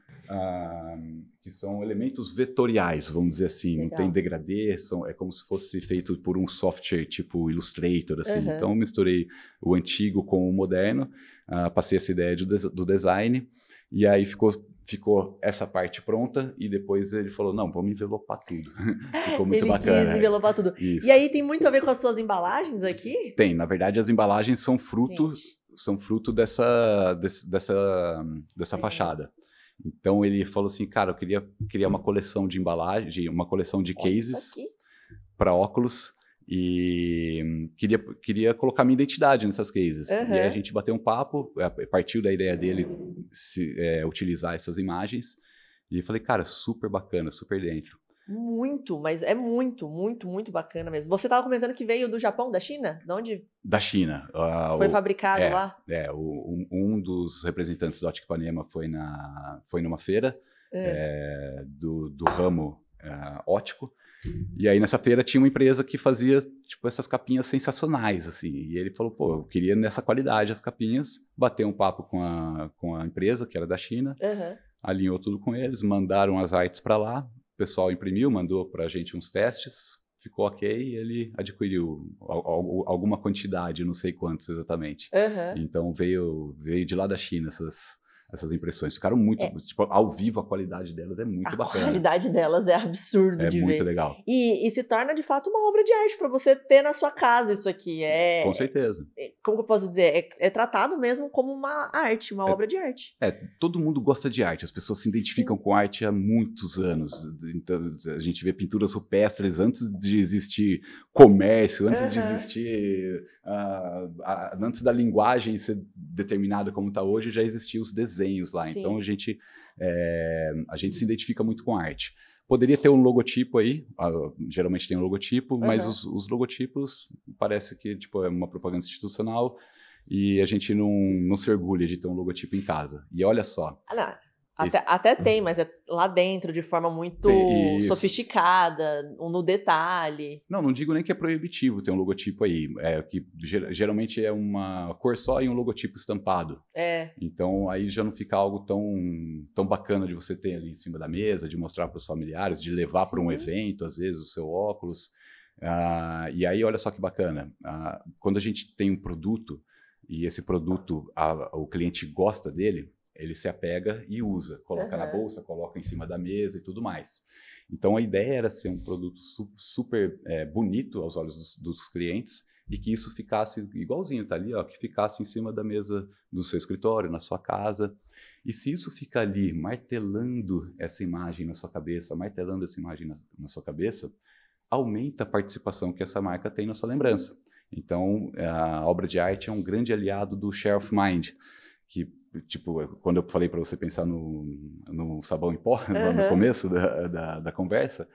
elementos vetoriais, vamos dizer assim. Legal. Não tem degradê, é como se fosse feito por um software tipo Illustrator, assim. Então eu misturei o antigo com o moderno, passei essa ideia do design, e aí ficou essa parte pronta, e depois ele falou, não, vamos envelopar tudo. Ficou muito bacana. Ele quis envelopar tudo. Isso. E aí tem muito a ver com as suas embalagens aqui? Tem, na verdade as embalagens são fruto dessa fachada. Então ele falou assim, cara, eu queria criar uma coleção de embalagem, uma coleção de cases para óculos, e queria colocar minha identidade nessas cases. E aí a gente bateu um papo, partiu da ideia dele utilizar essas imagens, e eu falei, cara, super bacana, super dentro. Muito, mas é muito, muito, muito bacana mesmo. Você estava comentando que veio do Japão, da China? De onde? Da China. Foi fabricado lá? Um dos representantes do Ótica Ipanema foi numa feira do ramo ótico. E aí nessa feira tinha uma empresa que fazia tipo essas capinhas sensacionais, assim. E ele falou, pô, eu queria nessa qualidade as capinhas. Bateu um papo com a empresa, que era da China. Alinhou tudo com eles, mandaram as artes para lá. O pessoal imprimiu, mandou para a gente uns testes, ficou ok, e ele adquiriu alguma quantidade, não sei quantos exatamente. Então veio de lá da China essas impressões. Ficaram muito, tipo, ao vivo a qualidade delas é muito bacana. A qualidade delas é absurdo de ver. É muito legal. E se torna, de fato, uma obra de arte para você ter na sua casa isso aqui. Com certeza. Como eu posso dizer? É tratado mesmo como uma arte, uma obra de arte. Todo mundo gosta de arte. As pessoas se identificam com arte há muitos anos. Então, a gente vê pinturas rupestres antes de existir comércio, antes de existir... antes da linguagem ser determinada como está hoje, já existiam os desenhos lá. Sim. Então a gente se identifica muito com a arte. Poderia ter um logotipo aí, geralmente tem um logotipo, mas os logotipos parece que tipo, é uma propaganda institucional, e a gente não se orgulha de ter um logotipo em casa. E olha só. Até tem, mas é lá dentro, de forma muito sofisticada, no detalhe. Não digo nem que é proibitivo ter um logotipo aí. Que geralmente é uma cor só e um logotipo estampado. Então aí já não fica algo tão bacana de você ter ali em cima da mesa, de mostrar para os familiares, de levar para um evento, às vezes, o seu óculos. E aí, olha só que bacana. Quando a gente tem um produto e esse produto, o cliente gosta dele, ele se apega e usa, coloca na bolsa, coloca em cima da mesa e tudo mais. Então a ideia era ser um produto super bonito aos olhos dos clientes e que isso ficasse igualzinho, tá ali, ó, que ficasse em cima da mesa do seu escritório, na sua casa. E se isso fica ali martelando essa imagem na sua cabeça, martelando essa imagem na sua cabeça, aumenta a participação que essa marca tem na sua lembrança. Então a obra de arte é um grande aliado do share of mind, que tipo, quando eu falei para você pensar no sabão em pó, no começo da conversa,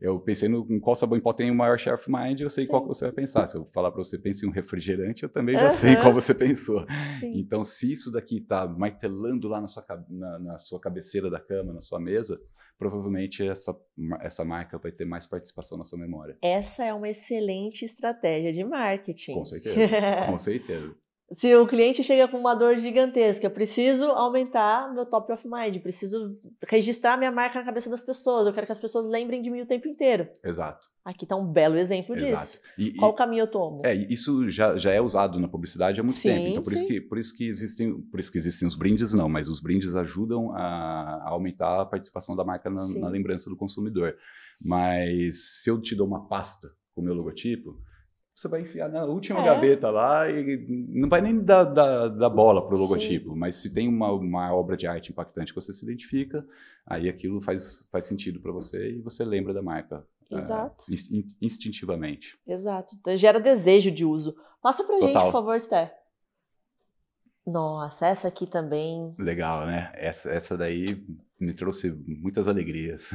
eu pensei em qual sabão em pó tem o maior share of mind, eu sei qual que você vai pensar. Se eu falar para você, pense em um refrigerante, eu também já sei qual você pensou. Sim. Então, se isso daqui está martelando lá na sua cabeceira da cama, na sua mesa, provavelmente essa marca vai ter mais participação na sua memória. Essa é uma excelente estratégia de marketing. Com certeza, com certeza. Se o cliente chega com uma dor gigantesca, preciso aumentar meu top of mind, preciso registrar minha marca na cabeça das pessoas, eu quero que as pessoas lembrem de mim o tempo inteiro. Exato. Aqui está um belo exemplo disso. Qual caminho eu tomo? Isso já é usado na publicidade há muito tempo, então por isso que existem os brindes, mas os brindes ajudam a aumentar a participação da marca na lembrança do consumidor. Mas se eu te dou uma pasta com o meu logotipo, você vai enfiar na última gaveta lá e não vai nem dar bola para o logotipo. Mas se tem uma obra de arte impactante que você se identifica, aí aquilo faz sentido para você e você lembra da marca. Exato. Instintivamente. Exato. Então, gera desejo de uso. Passa pra gente, por favor, Esther. Nossa, essa aqui também. Legal, né? Essa daí me trouxe muitas alegrias.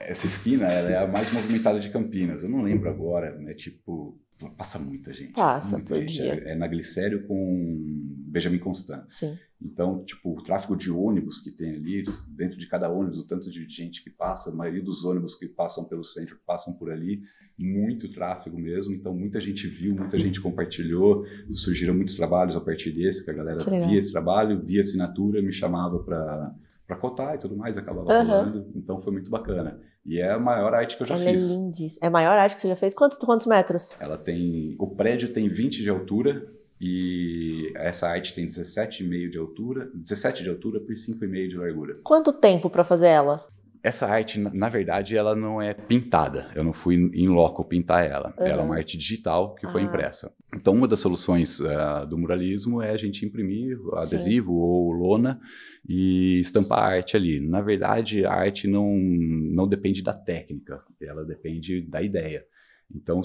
Essa esquina, ela é a mais movimentada de Campinas. Eu não lembro agora, né? Tipo, passa muita gente. Passa, muita gente. Dia. É na Glicério com Benjamin Constant. Sim. Então, tipo, o tráfego de ônibus que tem ali, dentro de cada ônibus, o tanto de gente que passa, a maioria dos ônibus que passam pelo centro passam por ali, muito tráfego mesmo. Então, muita gente viu, muita gente compartilhou, surgiram muitos trabalhos a partir desse, que a galera via esse trabalho, via assinatura, me chamava para cotar e tudo mais, acabava rolando. Então, foi muito bacana. E é a maior arte que eu já fiz. Ela é lindíssima. É a maior arte que você já fez? Quantos metros? O prédio tem 20 de altura e essa arte tem 17,5 de altura, 17 de altura por 5,5 de largura. Quanto tempo para fazer ela? Essa arte, na verdade, ela não é pintada. Eu não fui in loco pintar ela. Ela é uma arte digital que foi impressa. Então, uma das soluções do muralismo é a gente imprimir adesivo ou lona e estampar a arte ali. Na verdade, a arte não depende da técnica, ela depende da ideia. Então,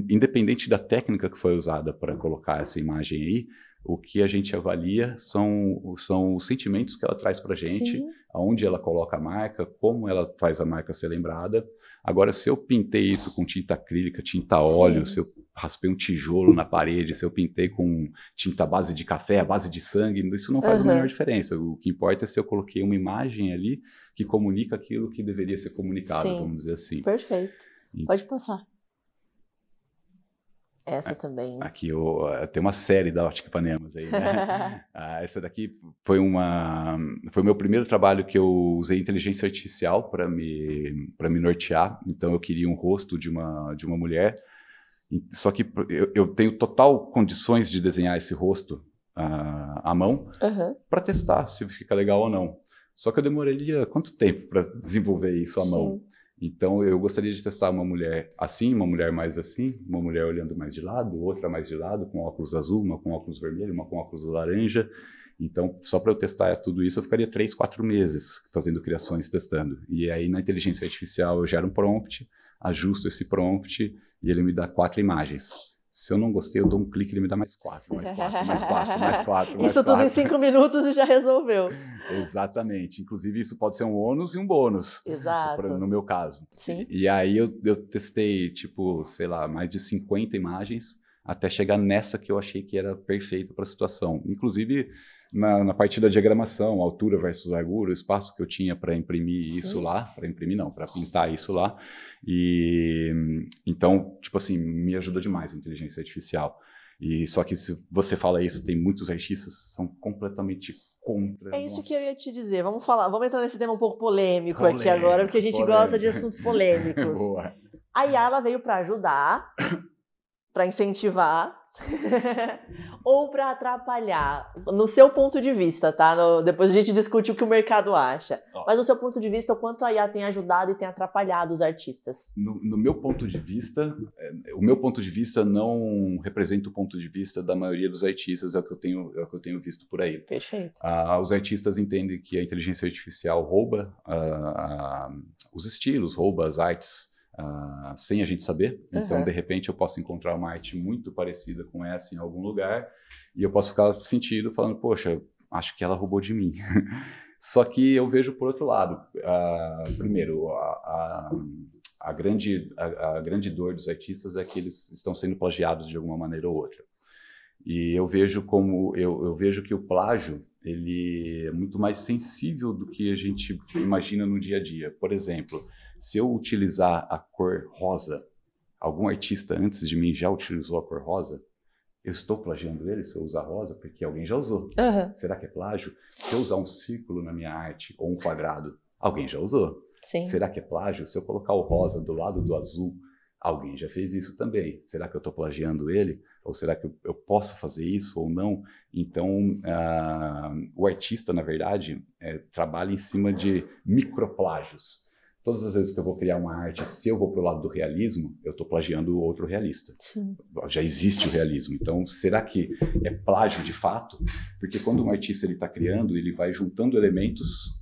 independente da técnica que foi usada para colocar essa imagem aí, o que a gente avalia são os sentimentos que ela traz para a gente, aonde ela coloca a marca, como ela faz a marca ser lembrada. Agora, se eu pintei isso com tinta acrílica, tinta óleo, se eu raspei um tijolo na parede, se eu pintei com tinta à base de café, à base de sangue, isso não faz a menor diferença. O que importa é se eu coloquei uma imagem ali que comunica aquilo que deveria ser comunicado, vamos dizer assim. Perfeito. Pode passar. Essa também. Aqui tem uma série da Ótica Ipanemas aí, né? Essa daqui foi o meu primeiro trabalho que eu usei inteligência artificial para me nortear. Então eu queria um rosto de uma mulher. Só que eu tenho total condições de desenhar esse rosto à mão para testar se fica legal ou não. Só que eu demoraria quanto tempo para desenvolver isso à mão? Então, eu gostaria de testar uma mulher assim, uma mulher mais assim, uma mulher olhando mais de lado, outra mais de lado, com óculos azul, uma com óculos vermelho, uma com óculos laranja. Então, só para eu testar tudo isso, eu ficaria 3, 4 meses fazendo criações, testando. E aí, na inteligência artificial, eu gero um prompt, ajusto esse prompt e ele me dá 4 imagens. Se eu não gostei, eu dou um clique e ele me dá mais 4, mais 4, mais 4, mais 4, mais Isso 4. Tudo em 5 minutos e já resolveu. Exatamente. Inclusive, isso pode ser um ônus e um bônus. Exato. No meu caso. Sim. E aí eu testei, tipo, sei lá, mais de 50 imagens até chegar nessa que eu achei que era perfeita para a situação. Inclusive, na parte da diagramação, altura versus largura, o espaço que eu tinha para imprimir isso lá, para imprimir não, para pintar isso lá. E então, tipo assim, me ajuda demais a inteligência artificial. E só que se você fala isso, tem muitos artistas que são completamente contra. É isso que eu ia te dizer. Vamos entrar nesse tema um pouco polêmico aqui agora, porque a gente gosta de assuntos polêmicos. Boa. A IA ela veio para ajudar, para incentivar, ou para atrapalhar? No seu ponto de vista, tá? Depois a gente discute o que o mercado acha. Mas no seu ponto de vista, o quanto a IA tem ajudado e tem atrapalhado os artistas? No meu ponto de vista, o meu ponto de vista não representa o ponto de vista da maioria dos artistas, é o que eu tenho visto por aí. Perfeito. Os artistas entendem que a inteligência artificial rouba os estilos, rouba as artes, sem a gente saber. Então, de repente, eu posso encontrar uma arte muito parecida com essa em algum lugar e eu posso ficar sentido falando, poxa, acho que ela roubou de mim. Só que eu vejo por outro lado. Primeiro, a grande dor dos artistas é que eles estão sendo plagiados de alguma maneira ou outra. E eu vejo eu vejo que o plágio ele é muito mais sensível do que a gente imagina no dia a dia. Por exemplo, se eu utilizar a cor rosa, algum artista antes de mim já utilizou a cor rosa, eu estou plagiando ele se eu usar rosa porque alguém já usou. Será que é plágio? Se eu usar um círculo na minha arte ou um quadrado, alguém já usou. Sim. Será que é plágio? Se eu colocar o rosa do lado do azul, alguém já fez isso também. Será que eu estou plagiando ele? Ou será que eu posso fazer isso ou não? Então, o artista, na verdade, trabalha em cima de microplágios. Todas as vezes que eu vou criar uma arte, se eu vou para o lado do realismo, eu estou plagiando outro realista. Sim. Já existe o realismo. Então, será que é plágio de fato? Porque quando um artista está criando, ele vai juntando elementos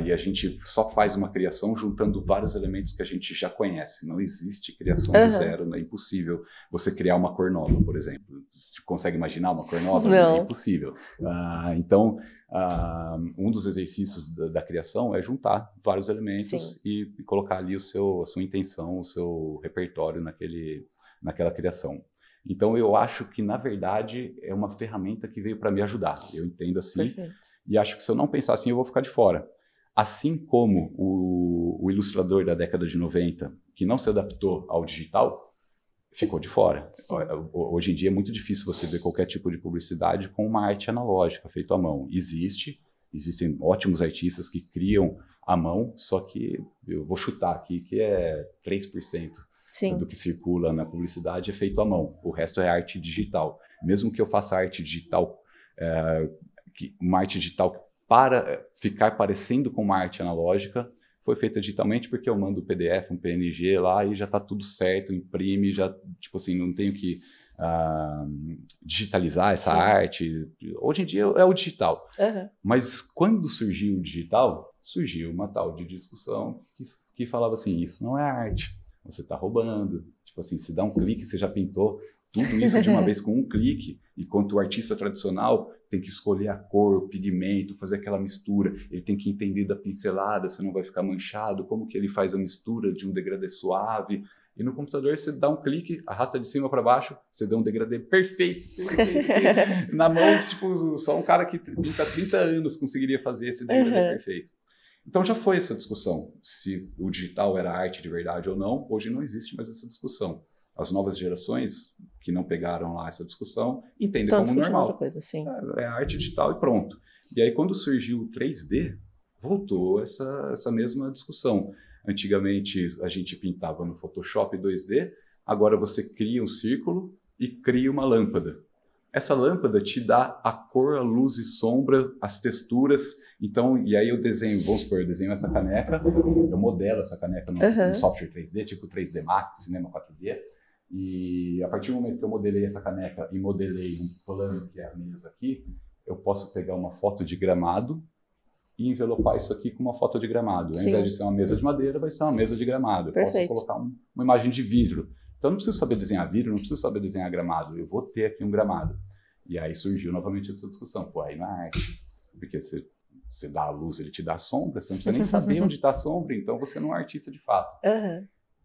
e a gente só faz uma criação juntando vários elementos que a gente já conhece. Não existe criação do zero, é impossível você criar uma cor nova, por exemplo. Você consegue imaginar uma cor nova? Não. É impossível. Então, um dos exercícios da criação é juntar vários elementos e colocar ali a sua intenção, o seu repertório naquela criação. Então, eu acho que, na verdade, é uma ferramenta que veio para me ajudar. Eu entendo assim. Perfeito. E acho que se eu não pensar assim, eu vou ficar de fora. Assim como o ilustrador da década de 90, que não se adaptou ao digital, ficou de fora. Sim. Hoje em dia é muito difícil você ver qualquer tipo de publicidade com uma arte analógica, feita à mão. Existem ótimos artistas que criam à mão, só que eu vou chutar aqui que é 3% Sim. do que circula na publicidade é feito à mão. O resto é arte digital. Mesmo que eu faça arte digital, uma arte digital para ficar parecendo com uma arte analógica, foi feita digitalmente porque eu mando o PDF, um PNG lá e já está tudo certo, imprime, já, tipo assim, não tenho que digitalizar essa arte. Hoje em dia é o digital. Mas quando surgiu o digital, surgiu uma tal de discussão que falava assim, isso não é arte, você está roubando. Tipo assim, se dá um clique, você já pintou tudo isso de uma vez com um clique, enquanto o artista tradicional tem que escolher a cor, o pigmento, fazer aquela mistura, ele tem que entender da pincelada, se não vai ficar manchado, como que ele faz a mistura de um degradê suave. E no computador você dá um clique, arrasta de cima para baixo, você dá um degradê perfeito. Na mão, tipo, só um cara que pinta 30 anos conseguiria fazer esse degradê perfeito. Então já foi essa discussão, se o digital era arte de verdade ou não. Hoje não existe mais essa discussão. As novas gerações que não pegaram lá essa discussão entendem como normal. Outra coisa, sim. É arte digital e pronto. E aí quando surgiu o 3D, voltou essa mesma discussão. Antigamente a gente pintava no Photoshop 2D, agora você cria um círculo e cria uma lâmpada. Essa lâmpada te dá a cor, a luz e sombra, as texturas. Então, e aí eu desenho, vamos supor, eu desenho essa caneca, eu modelo essa caneca no software 3D, tipo 3D Max, Cinema 4D. E a partir do momento que eu modelei essa caneca e modelei um plano, que é a mesa aqui, eu posso pegar uma foto de gramado e envelopar isso aqui com uma foto de gramado. Ao invés de ser uma mesa de madeira, vai ser uma mesa de gramado. Eu posso colocar uma imagem de vidro. Então, eu não preciso saber desenhar vidro, não preciso saber desenhar gramado. Eu vou ter aqui um gramado. E aí surgiu novamente essa discussão. Pô, aí na arte, porque você dá a luz, ele te dá a sombra, você não precisa nem saber onde está a sombra, então você não é um artista de fato.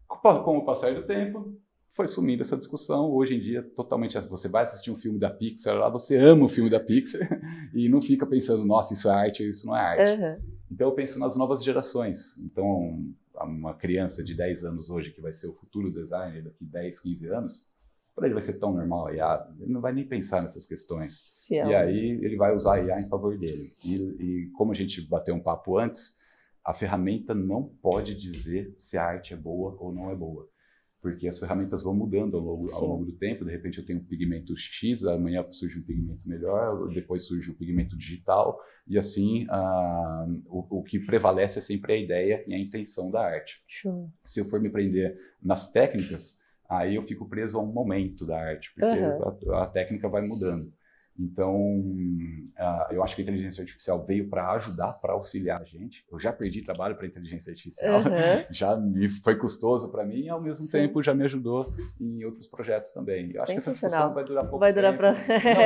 Com o passar do tempo, foi sumindo essa discussão. Hoje em dia, totalmente, você vai assistir um filme da Pixar lá, você ama o filme da Pixar e não fica pensando, nossa, isso é arte, isso não é arte. Então eu penso nas novas gerações. Então, uma criança de 10 anos hoje, que vai ser o futuro designer daqui 10, 15 anos, para ele vai ser tão normal a IA, ele não vai nem pensar nessas questões. E aí ele vai usar a IA em favor dele. E como a gente bateu um papo antes, a ferramenta não pode dizer se a arte é boa ou não é boa. Porque as ferramentas vão mudando ao longo do tempo. De repente eu tenho um pigmento X, amanhã surge um pigmento melhor, depois surge um pigmento digital, e assim o que prevalece é sempre a ideia e a intenção da arte. Se eu for me prender nas técnicas, aí eu fico preso a um momento da arte, porque a técnica vai mudando. Então, eu acho que a inteligência artificial veio para ajudar, para auxiliar a gente. Eu já perdi trabalho para a inteligência artificial, já foi custoso para mim e, ao mesmo tempo, já me ajudou em outros projetos também. Eu acho que essa discussão vai durar pouco tempo. Não,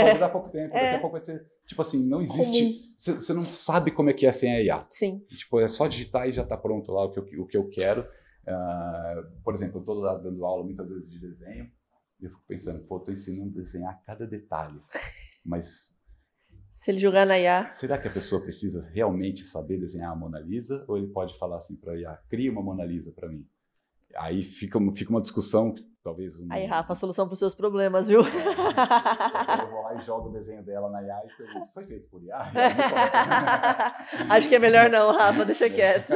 vai durar pouco tempo. Daqui a pouco vai ser, tipo assim, não existe... Você não sabe como é que é sem a IA. Tipo, é só digitar e já está pronto lá o que eu quero. Por exemplo, eu estou lá dando aula muitas vezes de desenho e eu fico pensando, pô, estou ensinando a desenhar cada detalhe. Mas se ele jogar na IA... Será que a pessoa precisa realmente saber desenhar a Mona Lisa? Ou ele pode falar assim para a IA, cria uma Mona Lisa para mim? Aí fica uma discussão, talvez... Aí, Rafa, a solução para os seus problemas, viu? Eu vou lá e jogo o desenho dela na IA e pergunto, foi feito por IA? Acho que é melhor não, Rafa, deixa quieto.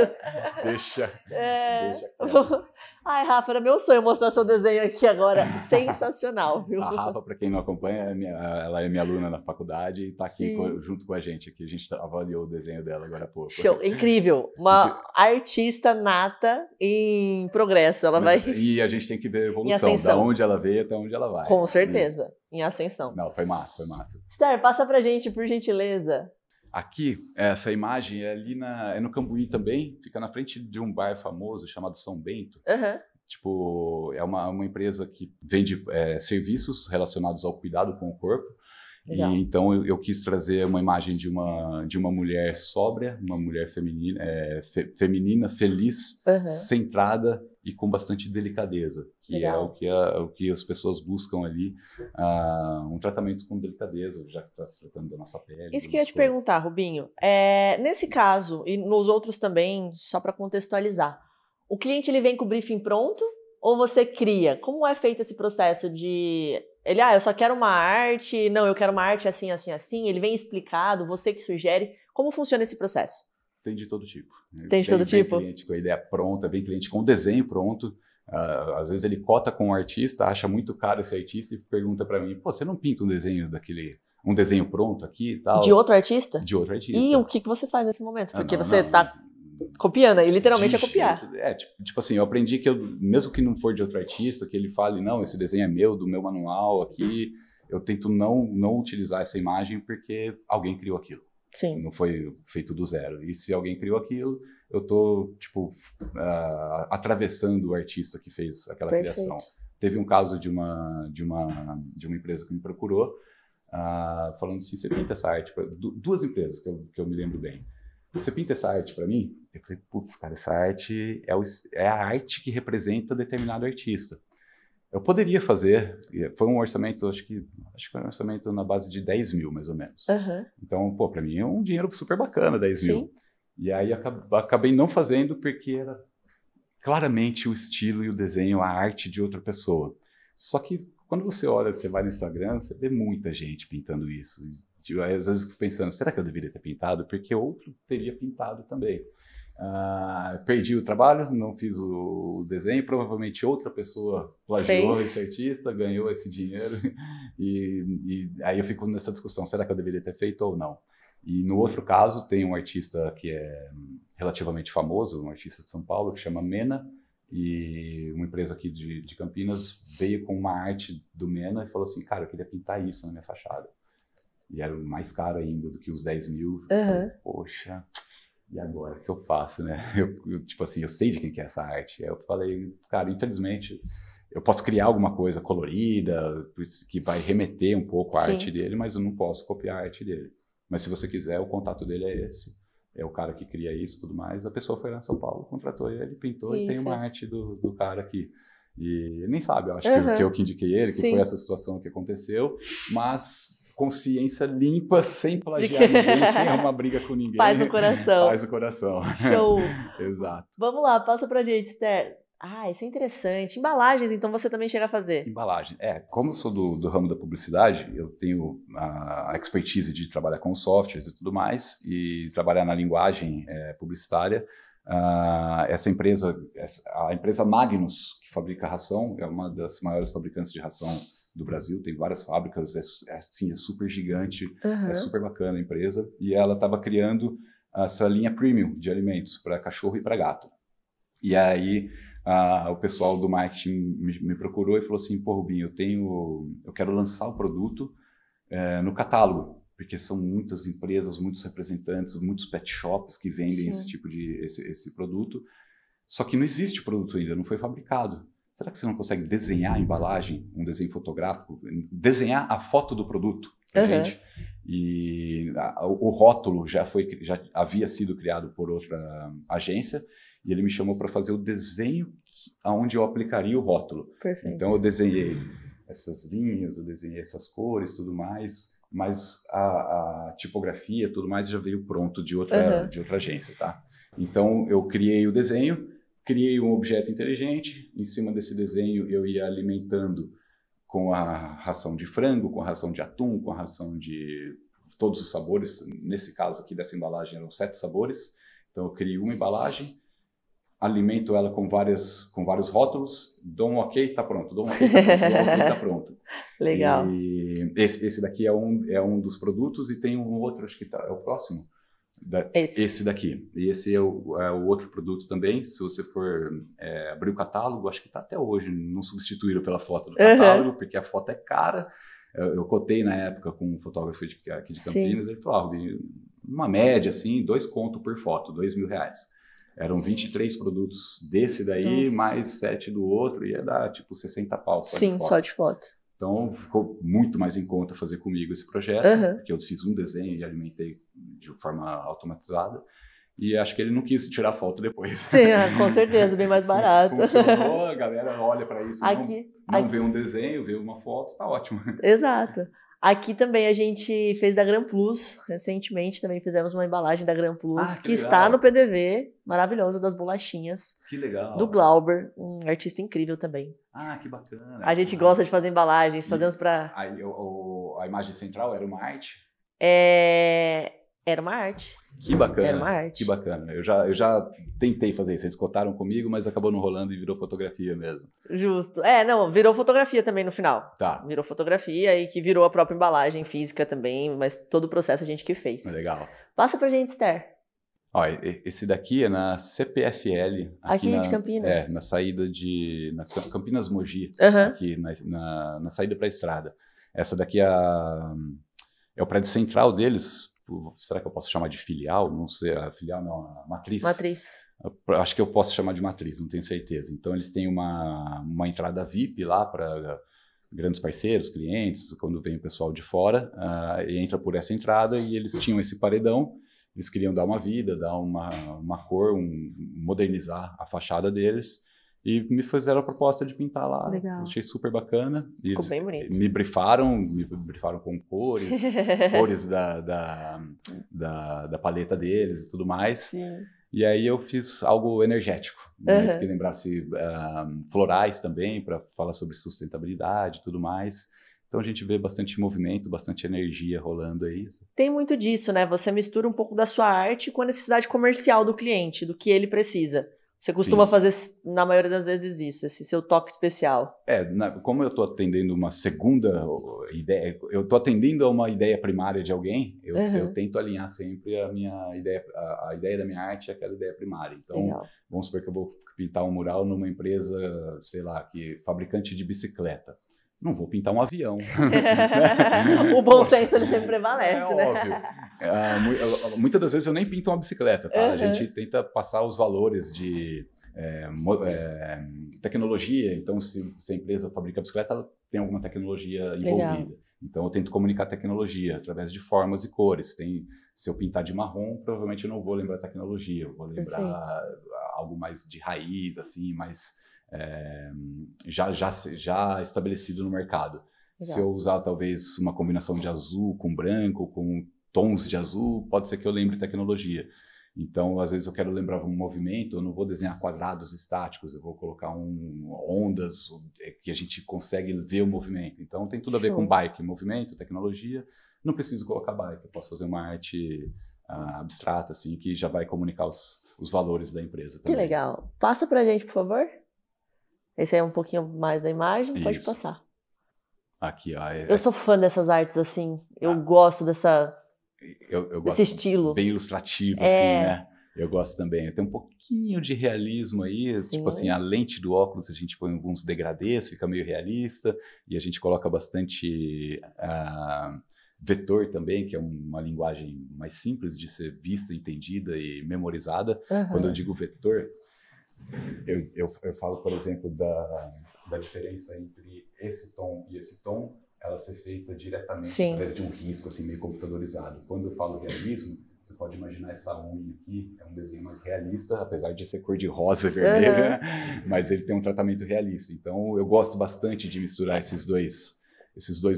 Deixa quieto. Ai, Rafa, era meu sonho mostrar seu desenho aqui agora. Sensacional, viu? A Rafa, para quem não acompanha, ela é minha aluna na faculdade e está aqui junto com a gente. Aqui. A gente avaliou o desenho dela agora há pouco. Show, incrível. Uma artista nata em progresso. E a gente tem que ver a evolução, da onde ela veio até onde ela vai. Com certeza, em ascensão. Não, foi massa. Esther, passa pra gente, por gentileza. Aqui, essa imagem é ali é no Cambuí também, fica na frente de um bar famoso chamado São Bento. Tipo, é uma empresa que vende serviços relacionados ao cuidado com o corpo. E, então eu quis trazer uma imagem de uma mulher sóbria, uma mulher feminina, feliz, centrada e com bastante delicadeza, que é o que as pessoas buscam ali, um tratamento com delicadeza, já que está se tratando da nossa pele. Isso que eu ia te perguntar, Rubinho. Nesse caso, e nos outros também, só para contextualizar, o cliente ele vem com o briefing pronto ou você cria? Como é feito esse processo de... eu só quero uma arte, não, eu quero uma arte assim, assim, assim, ele vem explicado, você que sugere. Como funciona esse processo? Tem de todo tipo. Tem de todo tipo? Vem cliente com a ideia pronta, vem cliente com o desenho pronto. Às vezes ele cota com o artista, acha muito caro esse artista e pergunta para mim, pô, você não pinta um desenho um desenho pronto aqui e tal? De outro artista? De outro artista. E o que você faz nesse momento? Porque você tá copiando, e literalmente é copiar. Tipo assim, eu aprendi que mesmo que não for de outro artista, que ele fale, não, esse desenho é meu, do meu manual aqui, eu tento não utilizar essa imagem porque alguém criou aquilo. Sim. Não foi feito do zero. E se alguém criou aquilo, eu tô, tipo, atravessando o artista que fez aquela criação. Teve um caso de uma empresa que me procurou, falando assim, você pinta essa arte? Duas empresas que eu me lembro bem. Você pinta essa arte para mim? Eu falei, putz, cara, essa arte é a arte que representa determinado artista. Eu poderia fazer, foi um orçamento, acho que foi um orçamento na base de 10 mil, mais ou menos. Então, pô, para mim é um dinheiro super bacana, 10 mil. E aí acabei não fazendo porque era claramente o estilo e o desenho, a arte de outra pessoa. Só que quando você vai no Instagram, você vê muita gente pintando isso. Aí, às vezes eu fico pensando, será que eu deveria ter pintado? Porque outro teria pintado também. Perdi o trabalho, não fiz o desenho, provavelmente outra pessoa plagiou esse artista, ganhou esse dinheiro, e aí eu fico nessa discussão, será que eu deveria ter feito ou não? E no outro caso, tem um artista que é relativamente famoso, um artista de São Paulo, que chama Mena, e uma empresa aqui de Campinas veio com uma arte do Mena e falou assim, cara, eu queria pintar isso na minha fachada. E era mais caro ainda do que os 10 mil. Falei, poxa, e agora, o que eu faço, né? Tipo assim, eu sei de quem que é essa arte. Aí eu falei, cara, infelizmente, eu posso criar alguma coisa colorida, que vai remeter um pouco à arte dele, mas eu não posso copiar a arte dele. Mas se você quiser, o contato dele é esse. É o cara que cria isso e tudo mais. A pessoa foi lá em São Paulo, contratou ele, pintou e tem uma arte do cara aqui. E ele nem sabe, eu acho Uhum. que eu que indiquei ele, que Sim. foi essa situação que aconteceu, mas consciência limpa, sem plagiar ninguém, sem arrumar briga com ninguém. Paz no coração. Paz no coração. Show. Exato. Vamos lá, passa pra gente, Esther. Ah, isso é interessante. Embalagens, então você também chega a fazer? Embalagem. Como eu sou do ramo da publicidade, eu tenho a expertise de trabalhar com softwares e tudo mais, e trabalhar na linguagem publicitária. Essa empresa, a empresa Magnus, que fabrica ração, é uma das maiores fabricantes de ração do Brasil, tem várias fábricas, é super gigante, é super bacana a empresa, e ela estava criando essa linha premium de alimentos para cachorro e para gato. E aí o pessoal do marketing me procurou e falou assim, pô, Rubinho, eu quero lançar o produto no catálogo, porque são muitas empresas, muitos representantes, muitos pet shops que vendem esse tipo de esse produto, só que não existe o produto ainda, não foi fabricado. Será que você não consegue desenhar a embalagem, um desenho fotográfico, desenhar a foto do produto pra gente? E o rótulo já havia sido criado por outra agência, e ele me chamou para fazer o desenho aonde eu aplicaria o rótulo. Perfeito. Então eu desenhei essas linhas, eu desenhei essas cores, tudo mais, mas a tipografia, tudo mais já veio pronto de outra agência, tá? Então eu criei o desenho, criei um objeto inteligente, em cima desse desenho eu ia alimentando com a ração de frango, com a ração de atum, com a ração de todos os sabores. Nesse caso aqui dessa embalagem eram 7 sabores. Então eu crio uma embalagem, alimento ela com vários rótulos, dou um ok, tá pronto, dou um ok, tá pronto, dou um ok, tá pronto. Legal. E esse daqui é um dos produtos, e tem um outro, acho que é o próximo. Esse daqui. E esse é o outro produto também. Se você for abrir o catálogo, acho que está até hoje, não substituíram pela foto do catálogo, porque a foto é cara. Eu cotei na época com um fotógrafo aqui de Campinas, ele falou, uma média assim, 2 conto por foto, R$2.000. Eram 23 produtos desse daí, mais 7 do outro, ia dar tipo 60 pau só de foto. Só de foto. Então, ficou muito mais em conta fazer comigo esse projeto, porque eu fiz um desenho e alimentei de forma automatizada. E acho que ele não quis tirar foto depois. Sim, com certeza, bem mais barato. Funcionou, a galera olha para isso, não vê um desenho, vê uma foto, tá ótimo. Exato. Aqui também a gente fez da Gran Plus, recentemente também fizemos uma embalagem da Gran Plus, que está no PDV, maravilhoso, das bolachinhas. Que legal. Do Glauber, um artista incrível também. Ah, que bacana. A gente gosta de fazer embalagens, fazemos para... A imagem central era uma arte? Era uma arte. Que bacana. Era uma arte. Que bacana. Eu já tentei fazer isso. Eles cotaram comigo, mas acabou não rolando e virou fotografia mesmo. Justo. Não, virou fotografia também no final. Tá. Virou fotografia e que virou a própria embalagem física também, mas todo o processo a gente que fez. Legal. Passa pra gente, Esther. Ó, esse daqui é na CPFL. Aqui de Campinas. Na saída na Campinas Mogi. Aqui na saída para a estrada. Essa daqui é o prédio central deles. Será que eu posso chamar de filial? Não sei, a filial não, a matriz. Matriz. Acho que eu posso chamar de matriz, não tenho certeza. Então eles têm uma entrada VIP lá para grandes parceiros, clientes, quando vem o pessoal de fora, e entra por essa entrada, e eles tinham esse paredão, eles queriam dar uma vida, dar uma cor, modernizar a fachada deles, e me fizeram a proposta de pintar lá. Legal. Achei super bacana. Ficou bem bonito. Me brifaram com cores da paleta deles e tudo mais. Sim. E aí eu fiz algo energético, mas que lembrasse florais também, para falar sobre sustentabilidade e tudo mais. Então a gente vê bastante movimento, bastante energia rolando aí. Tem muito disso, né? Você mistura um pouco da sua arte com a necessidade comercial do cliente, do que ele precisa. Você costuma fazer, na maioria das vezes, isso, esse seu toque especial. Como eu estou atendendo uma segunda ideia, eu estou atendendo a uma ideia primária de alguém, eu tento alinhar sempre a minha ideia, a ideia da minha arte àquela ideia primária. Então, vamos supor que eu vou pintar um mural numa empresa, sei lá, fabricante de bicicleta. Não vou pintar um avião. O bom senso ele sempre prevalece, né? Óbvio. Muitas das vezes eu nem pinto uma bicicleta, tá? A gente tenta passar os valores de tecnologia. Então, se a empresa fabrica bicicleta, ela tem alguma tecnologia envolvida. Legal. Então, eu tento comunicar tecnologia através de formas e cores. Se eu pintar de marrom, provavelmente eu não vou lembrar tecnologia. Eu vou lembrar algo mais de raiz, assim, mais já estabelecido no mercado. Legal. Se eu usar talvez uma combinação de azul com branco, com tons de azul, pode ser que eu lembre tecnologia. Então, às vezes eu quero lembrar um movimento, eu não vou desenhar quadrados estáticos, eu vou colocar ondas que a gente consegue ver o movimento. Então, tem tudo a ver com bike, movimento, tecnologia. Não preciso colocar bike, eu posso fazer uma arte abstrata, assim, que já vai comunicar os valores da empresa também. Que legal. Passa pra gente, por favor. Esse aí é um pouquinho mais da imagem, Isso. Pode passar. Aqui, ó. Eu sou fã dessas artes, assim. Eu gosto eu desse estilo. Bem ilustrativo, assim, né? Eu gosto também. Tem um pouquinho de realismo aí, Sim. tipo assim, a lente do óculos a gente põe alguns degradês, fica meio realista, e a gente coloca bastante vetor também, que é uma linguagem mais simples de ser vista, entendida e memorizada. Quando eu digo vetor, eu falo, por exemplo, da diferença entre esse tom e esse tom, ela ser feita diretamente através de um risco assim, meio computadorizado. Quando eu falo realismo, você pode imaginar essa unha aqui, é um desenho mais realista, apesar de ser cor de rosa e vermelha, mas ele tem um tratamento realista. Então, eu gosto bastante de misturar esses dois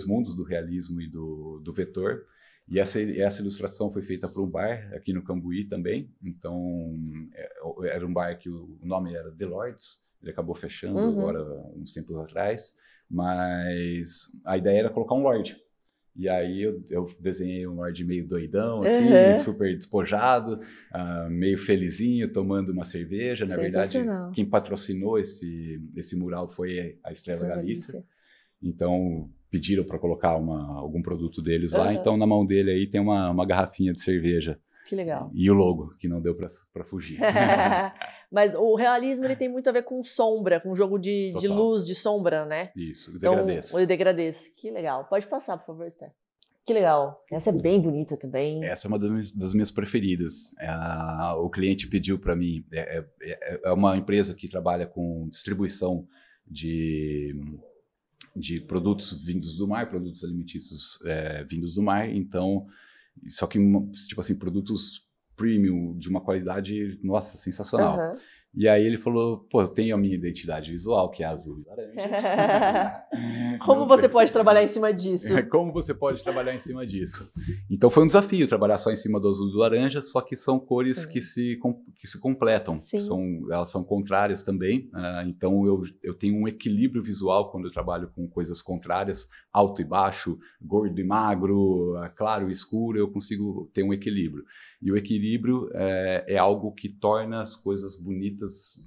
mundos, do realismo e do vetor. E essa ilustração foi feita para um bar aqui no Cambuí também. Então, era um bar que o nome era The Lords, ele acabou fechando agora, uns tempos atrás. Mas a ideia era colocar um Lorde. E aí eu desenhei um Lorde meio doidão, assim, super despojado, meio felizinho, tomando uma cerveja. Na verdade, quem patrocinou esse mural foi a Estrela Galícia. Então, pediram para colocar algum produto deles lá. Então, na mão dele aí tem uma garrafinha de cerveja. Que legal. E o logo, que não deu para fugir. Mas o realismo ele tem muito a ver com sombra, com jogo de luz, de sombra, né? Isso, o degradês. Então, o degradês. Que legal. Pode passar, por favor, Esther. Que legal. Essa é bem bonita também. Essa é uma das minhas preferidas. O cliente pediu para mim, é uma empresa que trabalha com distribuição de produtos vindos do mar, produtos alimentícios vindos do mar. Então, só que, tipo assim, produtos premium, de uma qualidade, nossa, sensacional. E aí ele falou, pô, eu tenho a minha identidade visual, que é azul e laranja. Como você pode trabalhar em cima disso? Como você pode trabalhar em cima disso? Então foi um desafio trabalhar só em cima do azul e do laranja, só que são cores que se completam. Elas são contrárias também. Então eu tenho um equilíbrio visual quando eu trabalho com coisas contrárias, alto e baixo, gordo e magro, claro e escuro, eu consigo ter um equilíbrio. E o equilíbrio é algo que torna as coisas bonitas,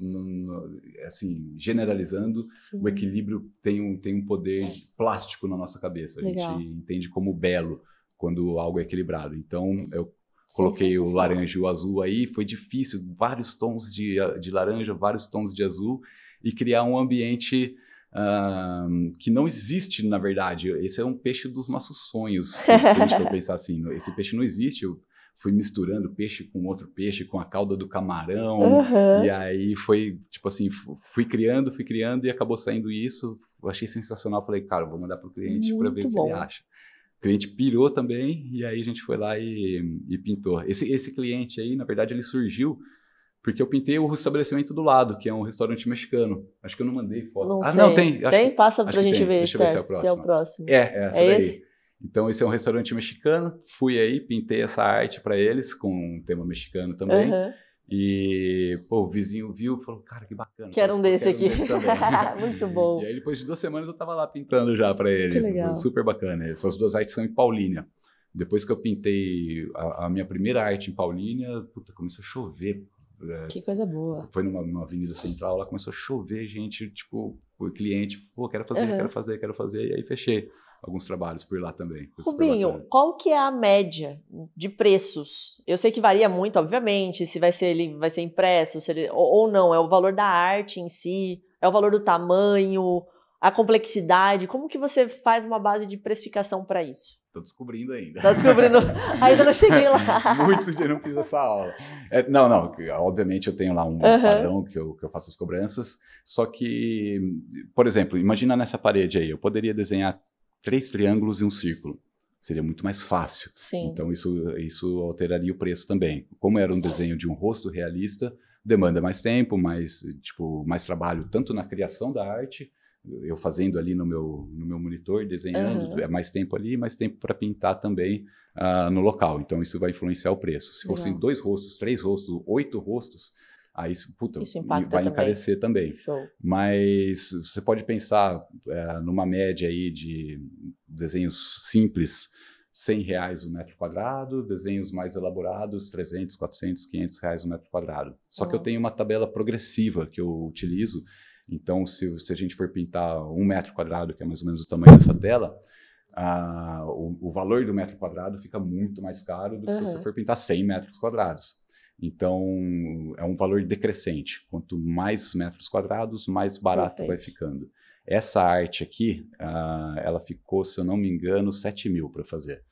assim, generalizando. Sim. O equilíbrio tem um poder plástico na nossa cabeça. Legal. A gente entende como belo quando algo é equilibrado. Então, eu coloquei o laranja e o azul aí, foi difícil, vários tons de laranja, vários tons de azul, e criar um ambiente que não existe, na verdade. Esse é um peixe dos nossos sonhos, se a gente for pensar assim. Esse peixe não existe. Eu fui misturando peixe com outro peixe, com a cauda do camarão, e aí foi, tipo assim, fui criando e acabou saindo isso. Eu achei sensacional, falei, cara, vou mandar pro cliente para ver o que ele acha. O cliente pirou também, e aí a gente foi lá e pintou. Esse cliente aí, na verdade, ele surgiu porque eu pintei o estabelecimento do lado, que é um restaurante mexicano. Acho que eu não mandei foto. Não sei. Não, tem. Tem? Passa pra gente ver, Deixa eu ver se é o próximo. Se é o próximo. Essa daí. Esse? Então, esse é um restaurante mexicano. Fui aí, pintei essa arte para eles, com um tema mexicano também. E, pô, o vizinho viu e falou, cara, que bacana. Quero um desse aqui. Muito bom. E aí, depois de 2 semanas, eu tava lá pintando já para ele. Que legal. Foi super bacana. Essas 2 artes são em Paulínia. Depois que eu pintei a minha primeira arte em Paulínia, puta, começou a chover. Que coisa boa. Foi numa avenida central, lá começou a chover, gente, tipo, o cliente, pô, quero fazer. E aí fechei alguns trabalhos por lá também. Rubinho, qual que é a média de preços? Eu sei que varia muito, obviamente, se ele vai ser impresso, ou não, é o valor da arte em si, é o valor do tamanho, a complexidade. Como que você faz uma base de precificação para isso? Tô descobrindo ainda. Tá descobrindo? Ainda não cheguei lá. Muito dia não fiz essa aula. Não, obviamente eu tenho lá um padrão que eu faço as cobranças, só que, por exemplo, imagina nessa parede aí, eu poderia desenhar 3 triângulos e um círculo. Seria muito mais fácil. Sim. Então isso alteraria o preço também. Como era um desenho de um rosto realista, demanda mais tempo, mais trabalho, tanto na criação da arte, eu fazendo ali no meu monitor, desenhando, é mais tempo ali, mais tempo para pintar também no local. Então, isso vai influenciar o preço. Se fossem 2 rostos, 3 rostos, 8 rostos, aí isso vai encarecer também. Show. Mas você pode pensar numa média aí de desenhos simples, R$100 o metro quadrado, desenhos mais elaborados, 300, 400, R$500 o metro quadrado. Só que eu tenho uma tabela progressiva que eu utilizo. Então, se a gente for pintar 1 metro quadrado, que é mais ou menos o tamanho dessa tela, o valor do metro quadrado fica muito mais caro do que se você for pintar 100 metros quadrados. Então, é um valor decrescente. Quanto mais metros quadrados, mais barato vai ficando. Essa arte aqui, ela ficou, se eu não me engano, 7 mil para fazer.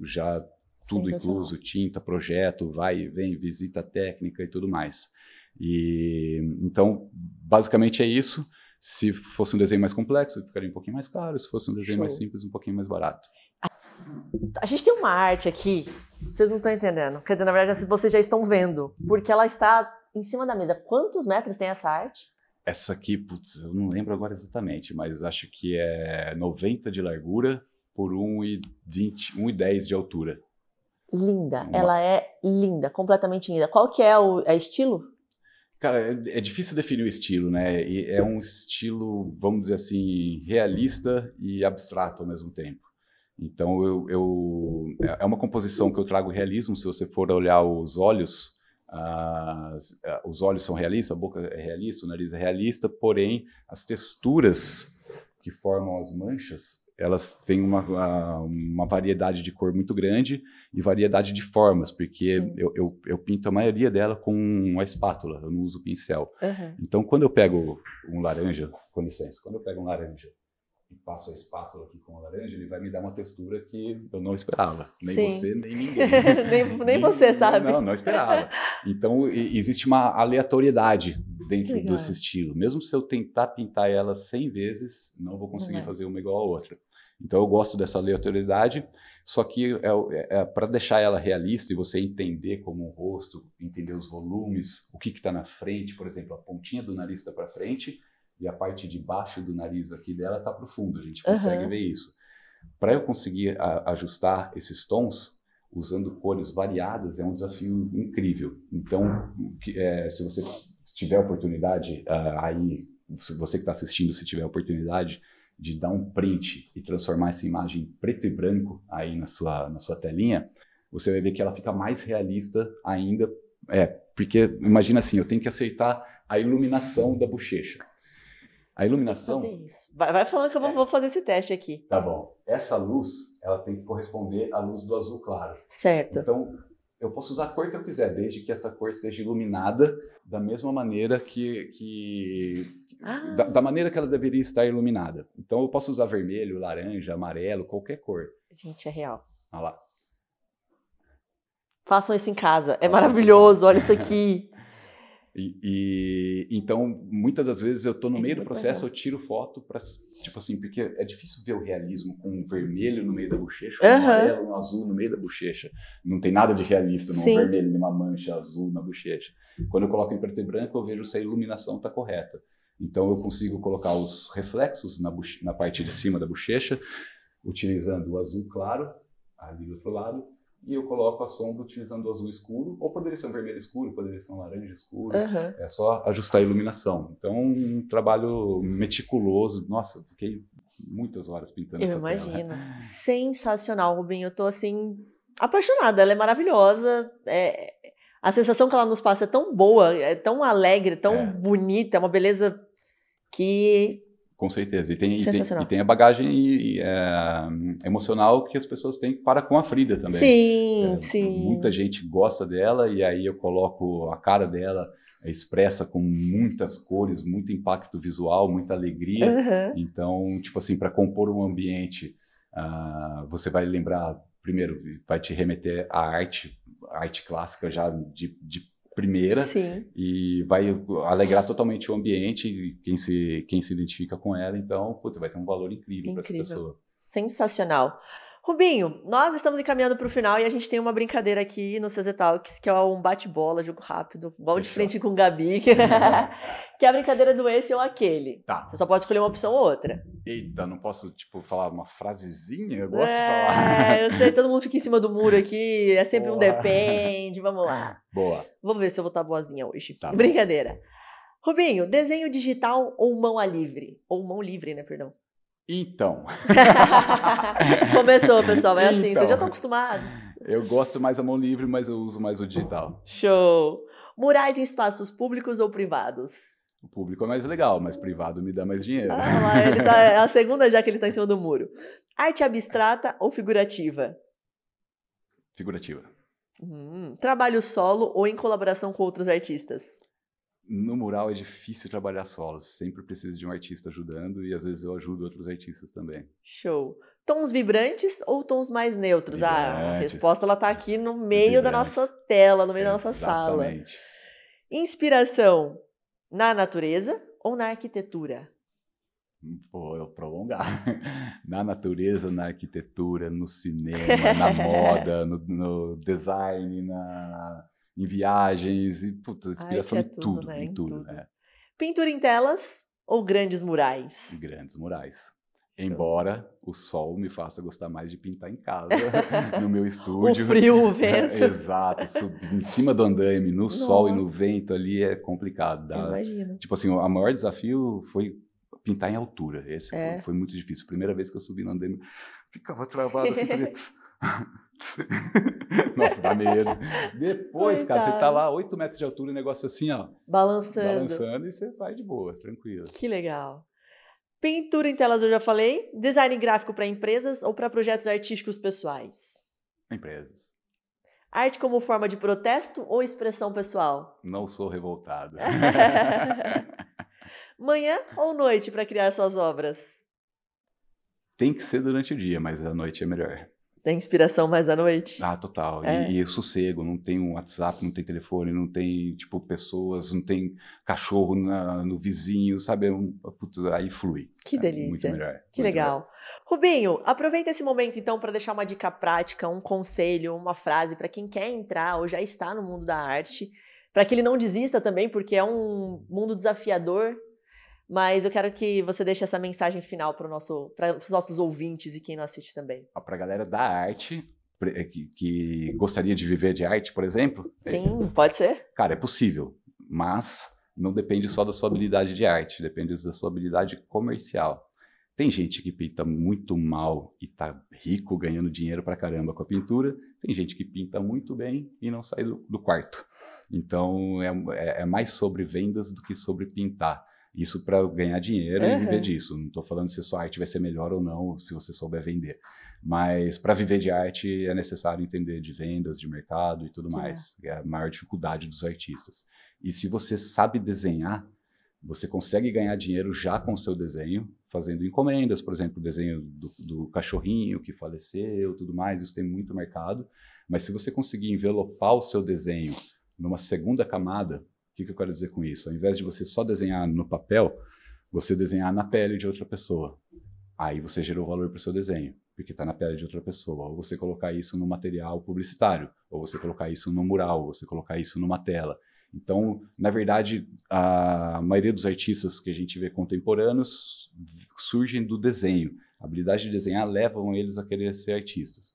Já tudo incluso, tinta, projeto, vai e vem, visita técnica e tudo mais. Então, basicamente é isso. Se fosse um desenho mais complexo, ficaria um pouquinho mais caro. Se fosse um desenho mais simples, um pouquinho mais barato. A gente tem uma arte aqui, vocês não estão entendendo. Quer dizer, na verdade, vocês já estão vendo, porque ela está em cima da mesa. Quantos metros tem essa arte? Essa aqui, putz, eu não lembro agora exatamente, mas acho que é 90 de largura por 1,20, 1,10 de altura. Linda, ela é linda, completamente linda. Qual que é o estilo? Cara, é difícil definir o estilo, né? E é um estilo, vamos dizer assim, realista e abstrato ao mesmo tempo. Então, é uma composição que eu trago realismo. Se você for olhar os olhos são realistas, a boca é realista, o nariz é realista, porém, as texturas que formam as manchas, elas têm uma variedade de cor muito grande e variedade de formas, porque eu pinto a maioria dela com a espátula, eu não uso pincel. Então, quando eu pego um laranja, com licença, quando eu pego um laranja e passo a espátula aqui com o laranja, ele vai me dar uma textura que eu não esperava. Nem você, nem ninguém. nem você sabe. Não esperava. Então, existe uma aleatoriedade dentro desse estilo. Mesmo se eu tentar pintar ela 100 vezes, não vou conseguir fazer uma igual a outra. Então, eu gosto dessa aleatoriedade, só que para deixar ela realista e você entender como um rosto, entender os volumes, o que está na frente, por exemplo, a pontinha do nariz está para frente, e a parte de baixo do nariz aqui dela está pro fundo, a gente consegue ver isso. Para eu conseguir ajustar esses tons, usando cores variadas, é um desafio incrível. Então, se você tiver oportunidade, se você que está assistindo, se tiver oportunidade de dar um print e transformar essa imagem em preto e branco aí na sua telinha, você vai ver que ela fica mais realista ainda, porque imagina assim, eu tenho que acertar a iluminação da bochecha. A iluminação... Fazer isso. Vai falando que eu vou fazer esse teste aqui. Tá bom. Essa luz, ela tem que corresponder à luz do azul claro. Certo. Então, eu posso usar a cor que eu quiser, desde que essa cor esteja iluminada da mesma maneira da maneira que ela deveria estar iluminada. Então, eu posso usar vermelho, laranja, amarelo, qualquer cor. Gente, é real. Olha lá. Façam isso em casa. É maravilhoso. Olha isso aqui. Então, muitas das vezes eu estou no meio do processo, eu tiro foto para, tipo assim, porque é difícil ver o realismo com um vermelho no meio da bochecha, um amarelo, um azul no meio da bochecha. Não tem nada de realista num vermelho, numa mancha azul na bochecha. Quando eu coloco em preto e branco, eu vejo se a iluminação está correta. Então, eu consigo colocar os reflexos na parte de cima da bochecha, utilizando o azul claro, ali do outro lado, e eu coloco a sombra utilizando o azul escuro, ou poderia ser um vermelho escuro, poderia ser um laranja escuro, é só ajustar a iluminação. Então, um trabalho meticuloso. Nossa, fiquei muitas horas pintando essa tela. Eu imagino. Sensacional, Rubinho. Eu tô, assim, apaixonada. Ela é maravilhosa. A sensação que ela nos passa é tão boa, é tão alegre, tão bonita, é uma beleza que... Com certeza. E tem a bagagem emocional que as pessoas têm com a Frida também. Sim. Muita gente gosta dela e aí eu coloco a cara dela expressa com muitas cores, muito impacto visual, muita alegria. Então, tipo assim, para compor um ambiente, você vai lembrar, primeiro, vai te remeter à arte clássica já de primeira. Sim. E vai alegrar totalmente o ambiente e quem se identifica com ela, então, vai ter um valor incrível para essa pessoa. Sensacional. Rubinho, nós estamos encaminhando para o final e a gente tem uma brincadeira aqui no CZ Talks, que é um bate-bola, jogo rápido, igual de frente com o Gabi, que é a brincadeira do esse ou aquele. Tá. Você só pode escolher uma opção ou outra. Eita, não posso, tipo, falar uma frasezinha? Eu gosto de falar. Eu sei, todo mundo fica em cima do muro aqui, é sempre um depende, vamos lá. Boa. Vamos ver se eu vou estar boazinha hoje. Tá. Brincadeira. Rubinho, desenho digital ou mão livre? Ou mão livre, né, perdão. Então. Começou, pessoal, é assim, Então, vocês já estão acostumados. Eu gosto mais da mão livre, mas eu uso mais o digital. Show! Murais em espaços públicos ou privados? O público é mais legal, mas privado me dá mais dinheiro. Lá, ele tá, é a segunda já que ele está em cima do muro. Arte abstrata ou figurativa? Figurativa. Trabalho solo ou em colaboração com outros artistas? No mural é difícil trabalhar solo, sempre preciso de um artista ajudando e às vezes eu ajudo outros artistas também. Show. Tons vibrantes ou tons mais neutros? Vibrantes. A resposta ela tá aqui no meio da nossa tela, no meio da nossa sala. Exatamente. Inspiração na natureza ou na arquitetura? Pô, eu prolongar. Na natureza, na arquitetura, no cinema, na moda, no design, em viagens, e puta, inspiração em tudo, né? em tudo. É. Pintura em telas ou grandes murais? Grandes murais. Embora o sol me faça gostar mais de pintar em casa, no meu estúdio. O frio, o vento. Exato, subir em cima do andaime, no sol e no vento ali é complicado. Imagina. Tipo assim, o maior desafio foi pintar em altura. Esse foi muito difícil. Primeira vez que eu subi no andaime, ficava travado assim, fazia... Nossa, dá medo. Depois, coitado, cara, você tá lá 8 metros de altura, um negócio assim, ó. Balançando e você vai de boa, tranquilo. Que legal. Pintura em telas eu já falei. Design gráfico para empresas ou para projetos artísticos pessoais? Empresas. Arte como forma de protesto ou expressão pessoal? Não sou revoltado. Manhã ou noite para criar suas obras? Tem que ser durante o dia, mas a noite é melhor. Tem inspiração mais à noite? Ah, total. E sossego, não tem um WhatsApp, não tem telefone, não tem, tipo, pessoas, não tem cachorro no vizinho, sabe? Aí flui. Que delícia. Muito melhor. Que muito legal. Melhor. Rubinho, aproveita esse momento, então, para deixar uma dica prática, um conselho, uma frase para quem quer entrar ou já está no mundo da arte, para que ele não desista também, porque é um mundo desafiador. Mas eu quero que você deixe essa mensagem final para os nossos ouvintes e quem não assiste também. Para a galera da arte, que gostaria de viver de arte, por exemplo? Sim, pode ser. Cara, é possível, mas não depende só da sua habilidade de arte, depende da sua habilidade comercial. Tem gente que pinta muito mal e tá rico, ganhando dinheiro pra caramba com a pintura. Tem gente que pinta muito bem e não sai do quarto. Então, é mais sobre vendas do que sobre pintar. Isso para ganhar dinheiro e viver disso. Não estou falando se a sua arte vai ser melhor ou não, se você souber vender. Mas para viver de arte é necessário entender de vendas, de mercado e tudo mais. É a maior dificuldade dos artistas. E se você sabe desenhar, você consegue ganhar dinheiro já com o seu desenho, fazendo encomendas, por exemplo, o desenho do cachorrinho que faleceu, tudo mais. Isso tem muito mercado. Mas se você conseguir envelopar o seu desenho numa segunda camada, o que eu quero dizer com isso? Ao invés de você só desenhar no papel, você desenhar na pele de outra pessoa. Aí você gerou valor para o seu desenho, porque está na pele de outra pessoa. Ou você colocar isso no material publicitário, ou você colocar isso no mural, ou você colocar isso numa tela. Então, na verdade, a maioria dos artistas que a gente vê contemporâneos surgem do desenho. A habilidade de desenhar levam eles a querer ser artistas.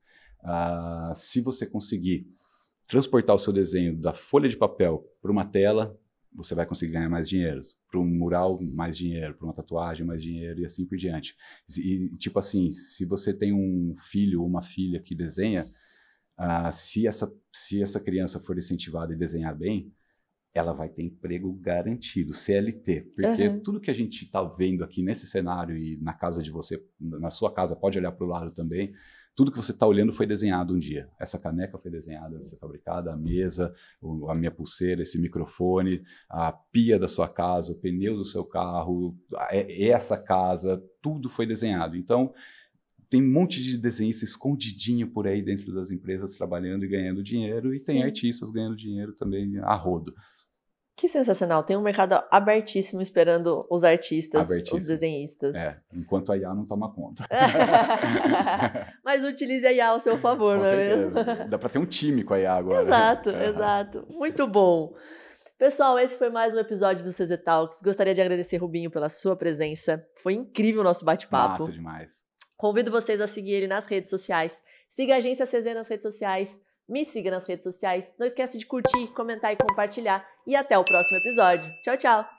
Se você conseguir transportar o seu desenho da folha de papel para uma tela, você vai conseguir ganhar mais dinheiro. Para um mural, mais dinheiro. Para uma tatuagem, mais dinheiro e assim por diante. E tipo assim, se você tem um filho ou uma filha que desenha, se essa criança for incentivada a desenhar bem, ela vai ter emprego garantido, CLT. Porque tudo que a gente está vendo aqui nesse cenário e na casa de você, na sua casa, pode olhar para o lado também, tudo que você está olhando foi desenhado um dia. Essa caneca foi desenhada, foi fabricada, a mesa, a minha pulseira, esse microfone, a pia da sua casa, o pneu do seu carro, essa casa, tudo foi desenhado. Então, tem um monte de desenhista escondidinho por aí dentro das empresas, trabalhando e ganhando dinheiro, e tem artistas ganhando dinheiro também a rodo. Que sensacional. Tem um mercado abertíssimo esperando os artistas, Abertíssimo. os desenhistas. Enquanto a IA não toma conta. Mas utilize a IA ao seu favor, Com não é certeza. mesmo? Dá para ter um time com a IA agora. Exato, exato. Muito bom. Pessoal, esse foi mais um episódio do CZ Talks. Gostaria de agradecer, Rubinho, pela sua presença. Foi incrível o nosso bate-papo. Massa demais. Convido vocês a seguir ele nas redes sociais. Siga a Agência CZ nas redes sociais. Me siga nas redes sociais. Não esquece de curtir, comentar e compartilhar. E até o próximo episódio. Tchau, tchau!